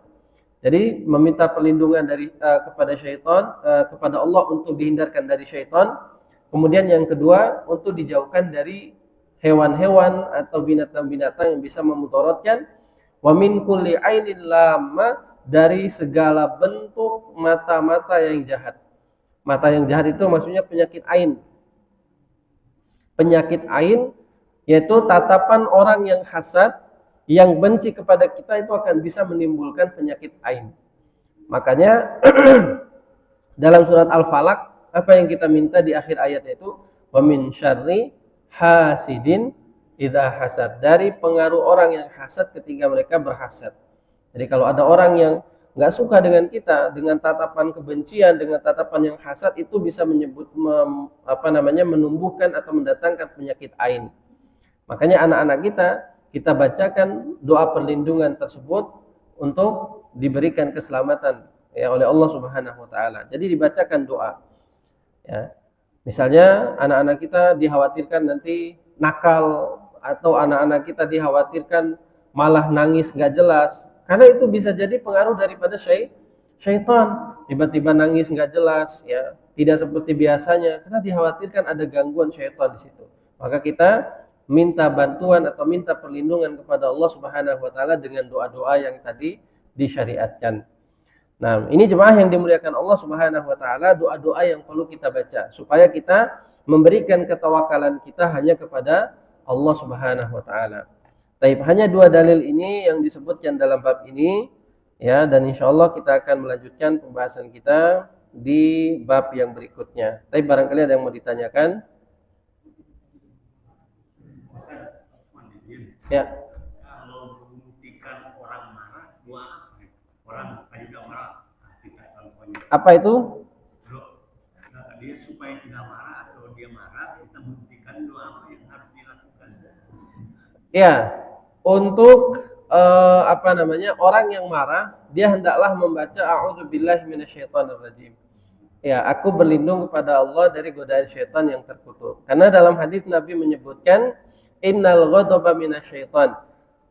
Jadi meminta perlindungan dari kepada syaitan, kepada Allah untuk dihindarkan dari syaitan. Kemudian yang kedua, untuk dijauhkan dari hewan-hewan atau binatang-binatang yang bisa memudaratkan. wa min kulli ainin lamma, dari segala bentuk mata-mata yang jahat. Mata yang jahat itu maksudnya penyakit ain. Penyakit ain yaitu tatapan orang yang hasad, yang benci kepada kita, itu akan bisa menimbulkan penyakit ain. Makanya dalam surat Al-Falaq, apa yang kita minta di akhir ayat itu, wa min syarri hasidin idza hasad, dari pengaruh orang yang hasad ketika mereka berhasad. Jadi kalau ada orang yang nggak suka dengan kita, dengan tatapan kebencian, dengan tatapan yang hasad, itu bisa menumbuhkan atau mendatangkan penyakit ain. Makanya anak-anak kita bacakan doa perlindungan tersebut untuk diberikan keselamatan ya oleh Allah Subhanahu wa taala. Jadi dibacakan doa. Ya. Misalnya anak-anak kita dikhawatirkan nanti nakal, atau anak-anak kita dikhawatirkan malah nangis nggak jelas. Karena itu bisa jadi pengaruh daripada syaitan. Tiba-tiba nangis nggak jelas, ya, tidak seperti biasanya, karena dikhawatirkan ada gangguan syaitan di situ. Maka kita minta bantuan atau minta perlindungan kepada Allah Subhanahu wa taala dengan doa-doa yang tadi disyariatkan. Nah, ini jemaah yang dimuliakan Allah Subhanahu wa taala, doa-doa yang perlu kita baca supaya kita memberikan ketawakalan kita hanya kepada Allah Subhanahu wa taala. Taib, hanya 2 dalil ini yang disebutkan dalam bab ini ya, dan insyaallah kita akan melanjutkan pembahasan kita di bab yang berikutnya. Taib, barangkali ada yang mau ditanyakan? Ya. Kalau membuktikan orang marah, doa orang juga marah. Kita contohnya. Apa itu? Dia supaya tidak marah atau dia marah, kita membuktikan doa apa yang harus dilakukan. Ya, untuk orang yang marah, dia hendaklah membaca a'udzubillahi minasyaitonirrajim. Ya, aku berlindung kepada Allah dari godaan syaitan yang terkutuk. Karena dalam hadis Nabi menyebutkan innal ghadaba minasyaiton.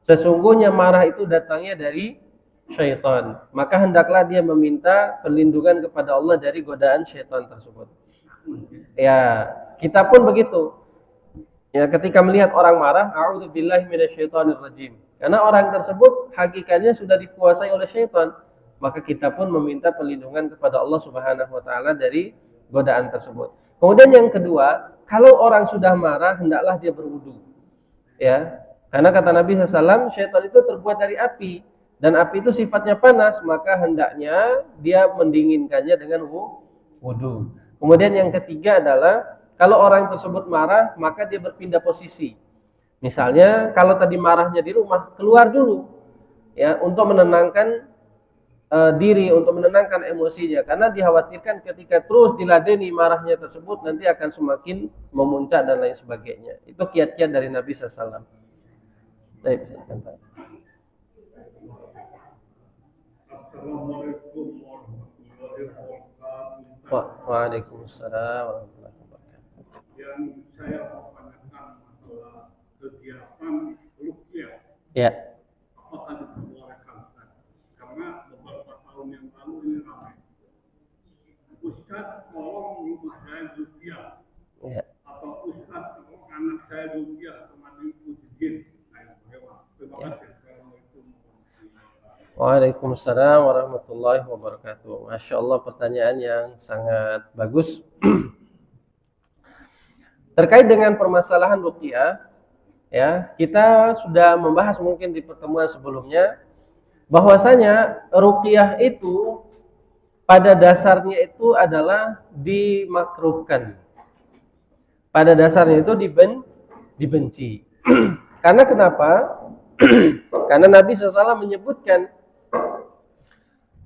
Sesungguhnya marah itu datangnya dari syaitan. Maka hendaklah dia meminta perlindungan kepada Allah dari godaan syaitan tersebut. Ya, kita pun begitu. Ya, ketika melihat orang marah, a'udzubillahi minasyaitonirrajim. Karena orang tersebut hakikatnya sudah dikuasai oleh syaitan, maka kita pun meminta perlindungan kepada Allah Subhanahu wa taala dari godaan tersebut. Kemudian yang kedua, kalau orang sudah marah, hendaklah dia berwudu. Ya, karena kata Nabi SAW, syaitan itu terbuat dari api, dan api itu sifatnya panas, maka hendaknya dia mendinginkannya dengan wudu. Kemudian yang ketiga adalah kalau orang tersebut marah, maka dia berpindah posisi. Misalnya kalau tadi marahnya di rumah, keluar dulu ya untuk menenangkan diri, untuk menenangkan emosinya, karena dikhawatirkan ketika terus diladeni marahnya tersebut nanti akan semakin memuncak dan lain sebagainya. Itu kiat-kiat dari Nabi SAW. Baik, silakan Pak. Assalamualaikum warahmatullahi wabarakatuh. Waalaikumsalam warahmatullahi wabarakatuh. Yang saya mau tanyakan masalah kegiatan ruqyah. Ya. Apakah diperbolehkan? Karena beberapa tahun yang lalu ini ramai. Ustaz, tolong rumah saya ruqyah. Ya. Atau Ustaz, tolong anak saya ruqyah kemarin ujian. Terima kasih. Waalaikumsalam warahmatullahi wabarakatuh. Masya Allah, pertanyaan yang sangat bagus. Terkait dengan permasalahan ruqyah, ya, kita sudah membahas mungkin di pertemuan sebelumnya bahwasanya ruqyah itu pada dasarnya itu adalah dimakruhkan. Pada dasarnya itu dibenci. Karena kenapa? Karena Nabi SAW menyebutkan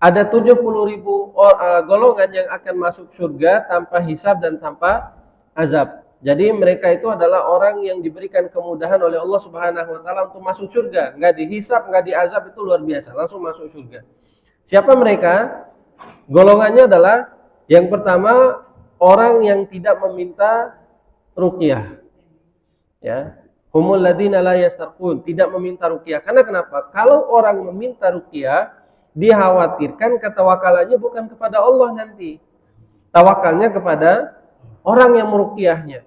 ada 70.000 golongan yang akan masuk surga tanpa hisab dan tanpa azab. Jadi mereka itu adalah orang yang diberikan kemudahan oleh Allah Subhanahu wa taala untuk masuk surga, enggak dihisab, enggak diazab, itu luar biasa, langsung masuk surga. Siapa mereka? Golongannya adalah yang pertama, orang yang tidak meminta ruqyah. Ya. Humul ladina la yastarqun, tidak meminta ruqyah. Karena kenapa? Kalau orang meminta ruqyah, dikhawatirkan ketawakalannya bukan kepada Allah nanti. Tawakalnya kepada orang yang meruqyahnya.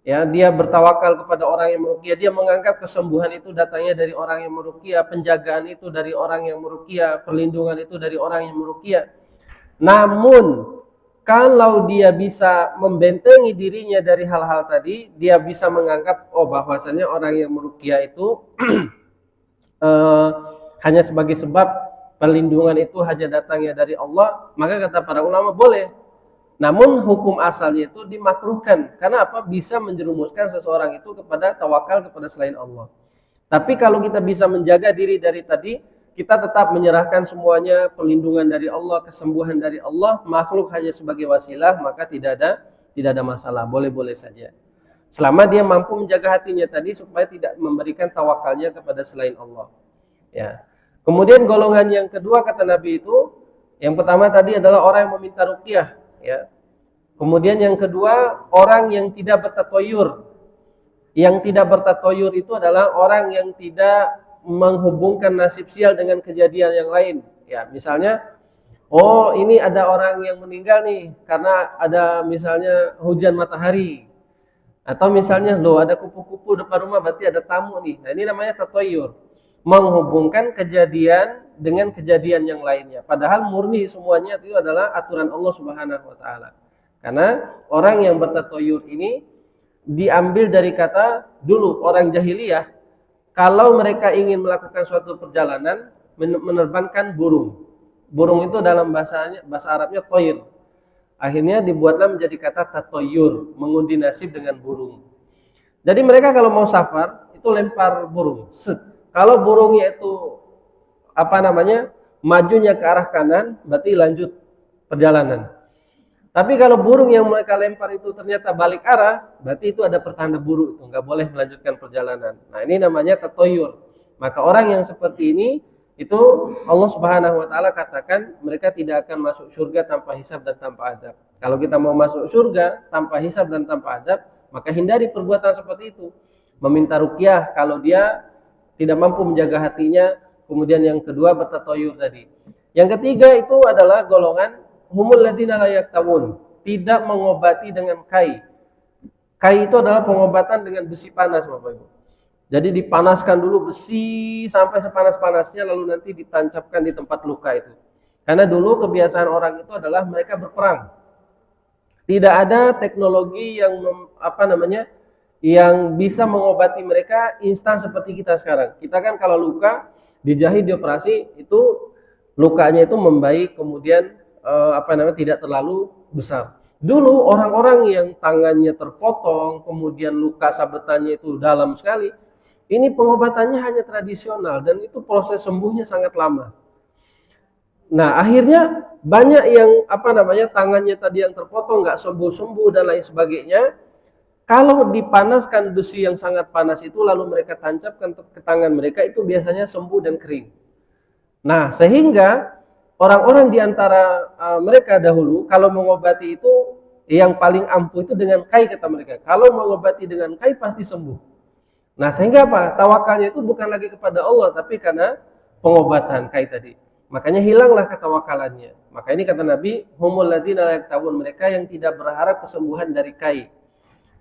Ya, dia bertawakal kepada orang yang meruqyah, dia menganggap kesembuhan itu datangnya dari orang yang meruqyah, penjagaan itu dari orang yang meruqyah, perlindungan itu dari orang yang meruqyah. Namun kalau dia bisa membentengi dirinya dari hal-hal tadi, dia bisa menganggap bahwasanya orang yang meruqyah itu hanya sebagai sebab, perlindungan itu hanya datangnya dari Allah, maka kata para ulama boleh. Namun hukum asalnya itu dimakruhkan. Karena apa? Bisa menjerumuskan seseorang itu kepada tawakal kepada selain Allah. Tapi kalau kita bisa menjaga diri dari tadi, kita tetap menyerahkan semuanya, perlindungan dari Allah, kesembuhan dari Allah, makhluk hanya sebagai wasilah, maka tidak ada masalah, boleh-boleh saja. Selama dia mampu menjaga hatinya tadi supaya tidak memberikan tawakalnya kepada selain Allah. Ya. Kemudian golongan yang kedua kata Nabi itu, yang pertama tadi adalah orang yang meminta ruqyah, ya. Kemudian yang kedua, orang yang tidak bertatoyur. Yang tidak bertatoyur itu adalah orang yang tidak menghubungkan nasib sial dengan kejadian yang lain. Ya, misalnya, ini ada orang yang meninggal nih karena ada misalnya hujan matahari. Atau misalnya, ada kupu-kupu depan rumah berarti ada tamu nih. Nah, ini namanya tatoyur. Menghubungkan kejadian dengan kejadian yang lainnya. Padahal murni semuanya itu adalah aturan Allah Subhanahu wa taala. Karena orang yang bertatoyur ini diambil dari kata dulu orang jahiliyah, kalau mereka ingin melakukan suatu perjalanan menerbangkan burung. Burung itu dalam bahasa Arabnya toir. Akhirnya dibuatlah menjadi kata tatoyur, mengundi nasib dengan burung. Jadi mereka kalau mau safar itu lempar burung. Kalau burungnya itu majunya ke arah kanan, berarti lanjut perjalanan. Tapi kalau burung yang mereka lempar itu ternyata balik arah, berarti itu ada pertanda buruk, itu nggak boleh melanjutkan perjalanan. Nah, ini namanya tatoyur. Maka orang yang seperti ini itu Allah Subhanahu wa taala katakan mereka tidak akan masuk surga tanpa hisab dan tanpa adab. Kalau kita mau masuk surga tanpa hisab dan tanpa adab, maka hindari perbuatan seperti itu. Meminta ruqyah kalau dia tidak mampu menjaga hatinya. Kemudian yang kedua bertatoyur tadi. Yang ketiga itu adalah golongan humul ladina la yaktawun, tidak mengobati dengan kai. Kai itu adalah pengobatan dengan besi panas, Bapak Ibu. Jadi dipanaskan dulu besi sampai sepanas-panasnya, lalu nanti ditancapkan di tempat luka itu. Karena dulu kebiasaan orang itu adalah mereka berperang. Tidak ada teknologi yang bisa mengobati mereka instan seperti kita sekarang. Kita kan kalau luka dijahit, dioperasi, itu lukanya itu membaik, kemudian tidak terlalu besar. Dulu orang-orang yang tangannya terpotong, kemudian luka sabetannya itu dalam sekali, ini pengobatannya hanya tradisional dan itu proses sembuhnya sangat lama. Nah, akhirnya banyak yang tangannya tadi yang terpotong nggak sembuh-sembuh dan lain sebagainya. Kalau dipanaskan besi yang sangat panas itu lalu mereka tancapkan ke tangan mereka, itu biasanya sembuh dan kering. Nah, sehingga orang-orang di antara mereka dahulu kalau mengobati itu yang paling ampuh itu dengan kai, kata mereka. Kalau mengobati dengan kai pasti sembuh. Nah, sehingga apa? Tawakalnya itu bukan lagi kepada Allah, tapi karena pengobatan kai tadi. Makanya hilanglah ketawakalannya. Maka ini kata Nabi, humul ladina la yaktawun, mereka yang tidak berharap kesembuhan dari kai.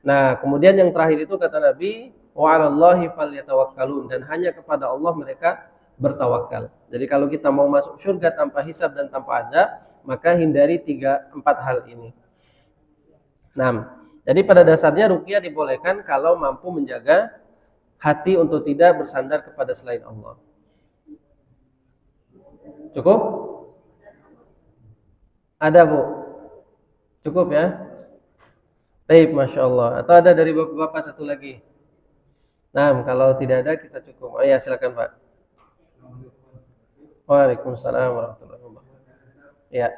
Nah, kemudian yang terakhir itu kata Nabi, wa 'alallahi falyatawakkalun, dan hanya kepada Allah mereka bertawakal. Jadi kalau kita mau masuk surga tanpa hisab dan tanpa adab, maka hindari 3-4 hal ini. Nah, jadi pada dasarnya ruqyah dibolehkan kalau mampu menjaga hati untuk tidak bersandar kepada selain Allah. Cukup? Ada, Bu? Cukup ya? Baik, Masya Allah. Atau ada dari bapak-bapak satu lagi? Nah, kalau tidak ada kita cukup. Oh ya, silakan Pak. Waalaikumsalam warahmatullahi wabarakatuh. Ya.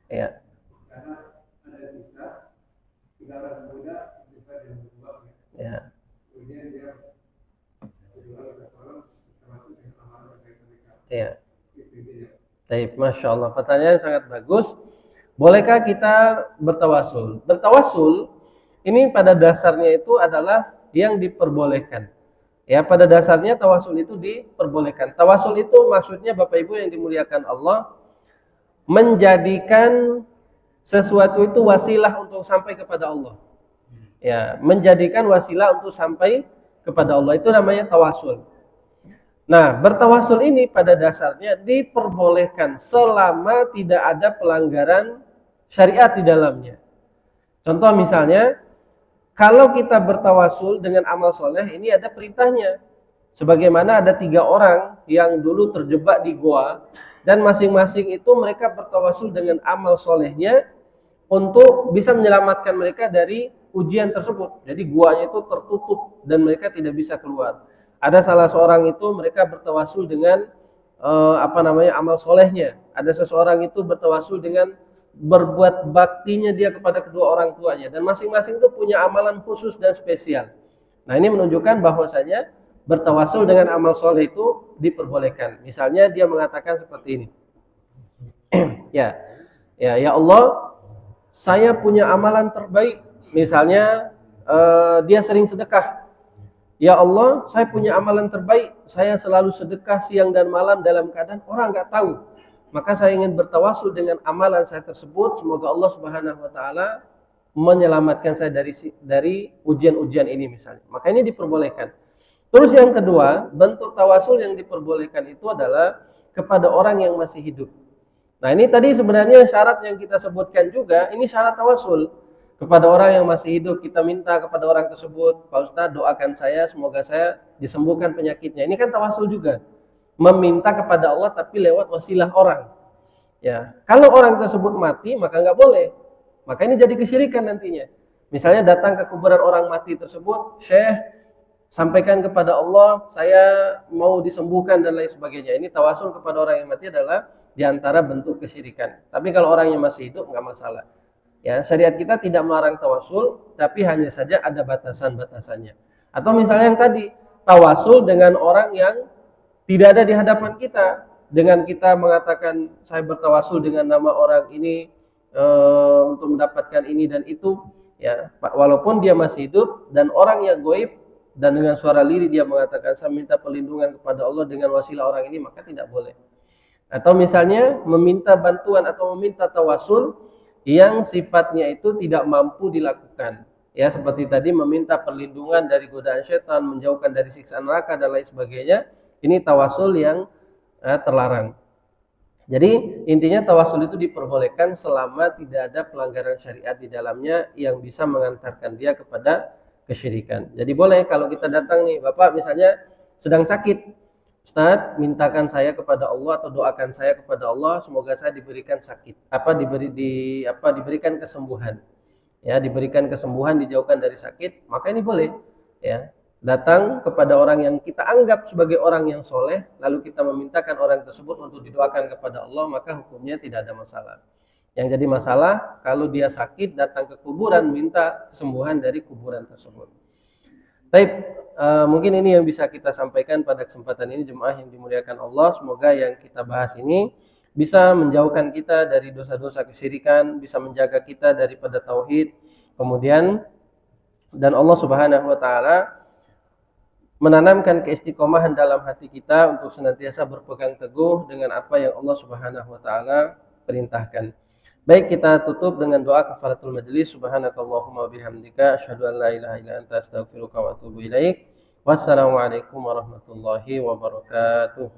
Ya. Ya. Ya. Baik, Masya Allah. Pertanyaan sangat bagus. Bolehkah kita bertawasul? Bertawasul ini pada dasarnya itu adalah yang diperbolehkan. Ya, pada dasarnya tawasul itu diperbolehkan. Tawasul itu maksudnya Bapak Ibu yang dimuliakan Allah, menjadikan sesuatu itu wasilah untuk sampai kepada Allah. Ya, menjadikan wasilah untuk sampai kepada Allah, itu namanya tawasul. Nah, bertawasul ini pada dasarnya diperbolehkan selama tidak ada pelanggaran syariat di dalamnya. Contoh misalnya, kalau kita bertawasul dengan amal soleh, ini ada perintahnya. Sebagaimana ada 3 orang yang dulu terjebak di goa, dan masing-masing itu mereka bertawasul dengan amal solehnya untuk bisa menyelamatkan mereka dari ujian tersebut. Jadi guanya itu tertutup dan mereka tidak bisa keluar. Ada salah seorang itu mereka bertawasul dengan amal solehnya. Ada seseorang itu bertawasul dengan berbuat baktinya dia kepada kedua orang tuanya, dan masing-masing itu punya amalan khusus dan spesial. Nah, ini menunjukkan bahwasanya bertawasul dengan amal soleh itu diperbolehkan. Misalnya dia mengatakan seperti ini. Ya Allah, saya punya amalan terbaik. Misalnya dia sering sedekah. Ya Allah, saya punya amalan terbaik. Saya selalu sedekah siang dan malam dalam keadaan orang nggak tahu. Maka saya ingin bertawasul dengan amalan saya tersebut. Semoga Allah Subhanahu Wa Taala menyelamatkan saya dari ujian-ujian ini misalnya. Maka ini diperbolehkan. Terus yang kedua, bentuk tawasul yang diperbolehkan itu adalah kepada orang yang masih hidup. Nah, ini tadi sebenarnya syarat yang kita sebutkan juga, ini syarat tawasul. Kepada orang yang masih hidup, kita minta kepada orang tersebut, Pak Ustadz doakan saya, semoga saya disembuhkan penyakitnya. Ini kan tawasul juga. Meminta kepada Allah tapi lewat wasilah orang. Ya, kalau orang tersebut mati, maka nggak boleh. Maka ini jadi kesyirikan nantinya. Misalnya datang ke kuburan orang mati tersebut, Syekh, sampaikan kepada Allah, saya mau disembuhkan dan lain sebagainya. Ini tawasul kepada orang yang mati adalah diantara bentuk kesyirikan. Tapi kalau orang yang masih hidup nggak masalah. Ya, syariat kita tidak melarang tawasul, tapi hanya saja ada batasan-batasannya. Atau misalnya yang tadi, tawasul dengan orang yang tidak ada di hadapan kita. Dengan kita mengatakan saya bertawasul dengan nama orang ini untuk mendapatkan ini dan itu, ya, walaupun dia masih hidup dan orang yang gaib, dan dengan suara lirih dia mengatakan saya minta perlindungan kepada Allah dengan wasilah orang ini, maka tidak boleh. Atau misalnya meminta bantuan atau meminta tawasul yang sifatnya itu tidak mampu dilakukan, ya, seperti tadi meminta perlindungan dari godaan setan, menjauhkan dari siksa neraka dan lain sebagainya. Ini tawasul yang terlarang. Jadi intinya tawasul itu diperbolehkan selama tidak ada pelanggaran syariat di dalamnya yang bisa mengantarkan dia kepada kesyirikan. Jadi boleh kalau kita datang nih, Bapak misalnya sedang sakit, Ustaz, mintakan saya kepada Allah atau doakan saya kepada Allah semoga saya diberikan sakit, diberikan kesembuhan. Ya, diberikan kesembuhan, dijauhkan dari sakit, maka ini boleh, ya. Datang kepada orang yang kita anggap sebagai orang yang soleh, lalu kita memintakan orang tersebut untuk didoakan kepada Allah, maka hukumnya tidak ada masalah. Yang jadi masalah kalau dia sakit datang ke kuburan minta kesembuhan dari kuburan tersebut. Baik, mungkin ini yang bisa kita sampaikan pada kesempatan ini, jemaah yang dimuliakan Allah. Semoga yang kita bahas ini bisa menjauhkan kita dari dosa-dosa kesyirikan, bisa menjaga kita daripada tauhid. Kemudian dan Allah Subhanahu Wa Taala menanamkan keistiqomahan dalam hati kita untuk senantiasa berpegang teguh dengan apa yang Allah Subhanahu Wa Taala perintahkan. Baik, kita tutup dengan doa kafaratul majlis. Subhanakallahumma bihamdika asyhadu an la ilaha illa anta astaghfiruka wa atubu ilaik. Wassalamualaikum warahmatullahi wabarakatuh.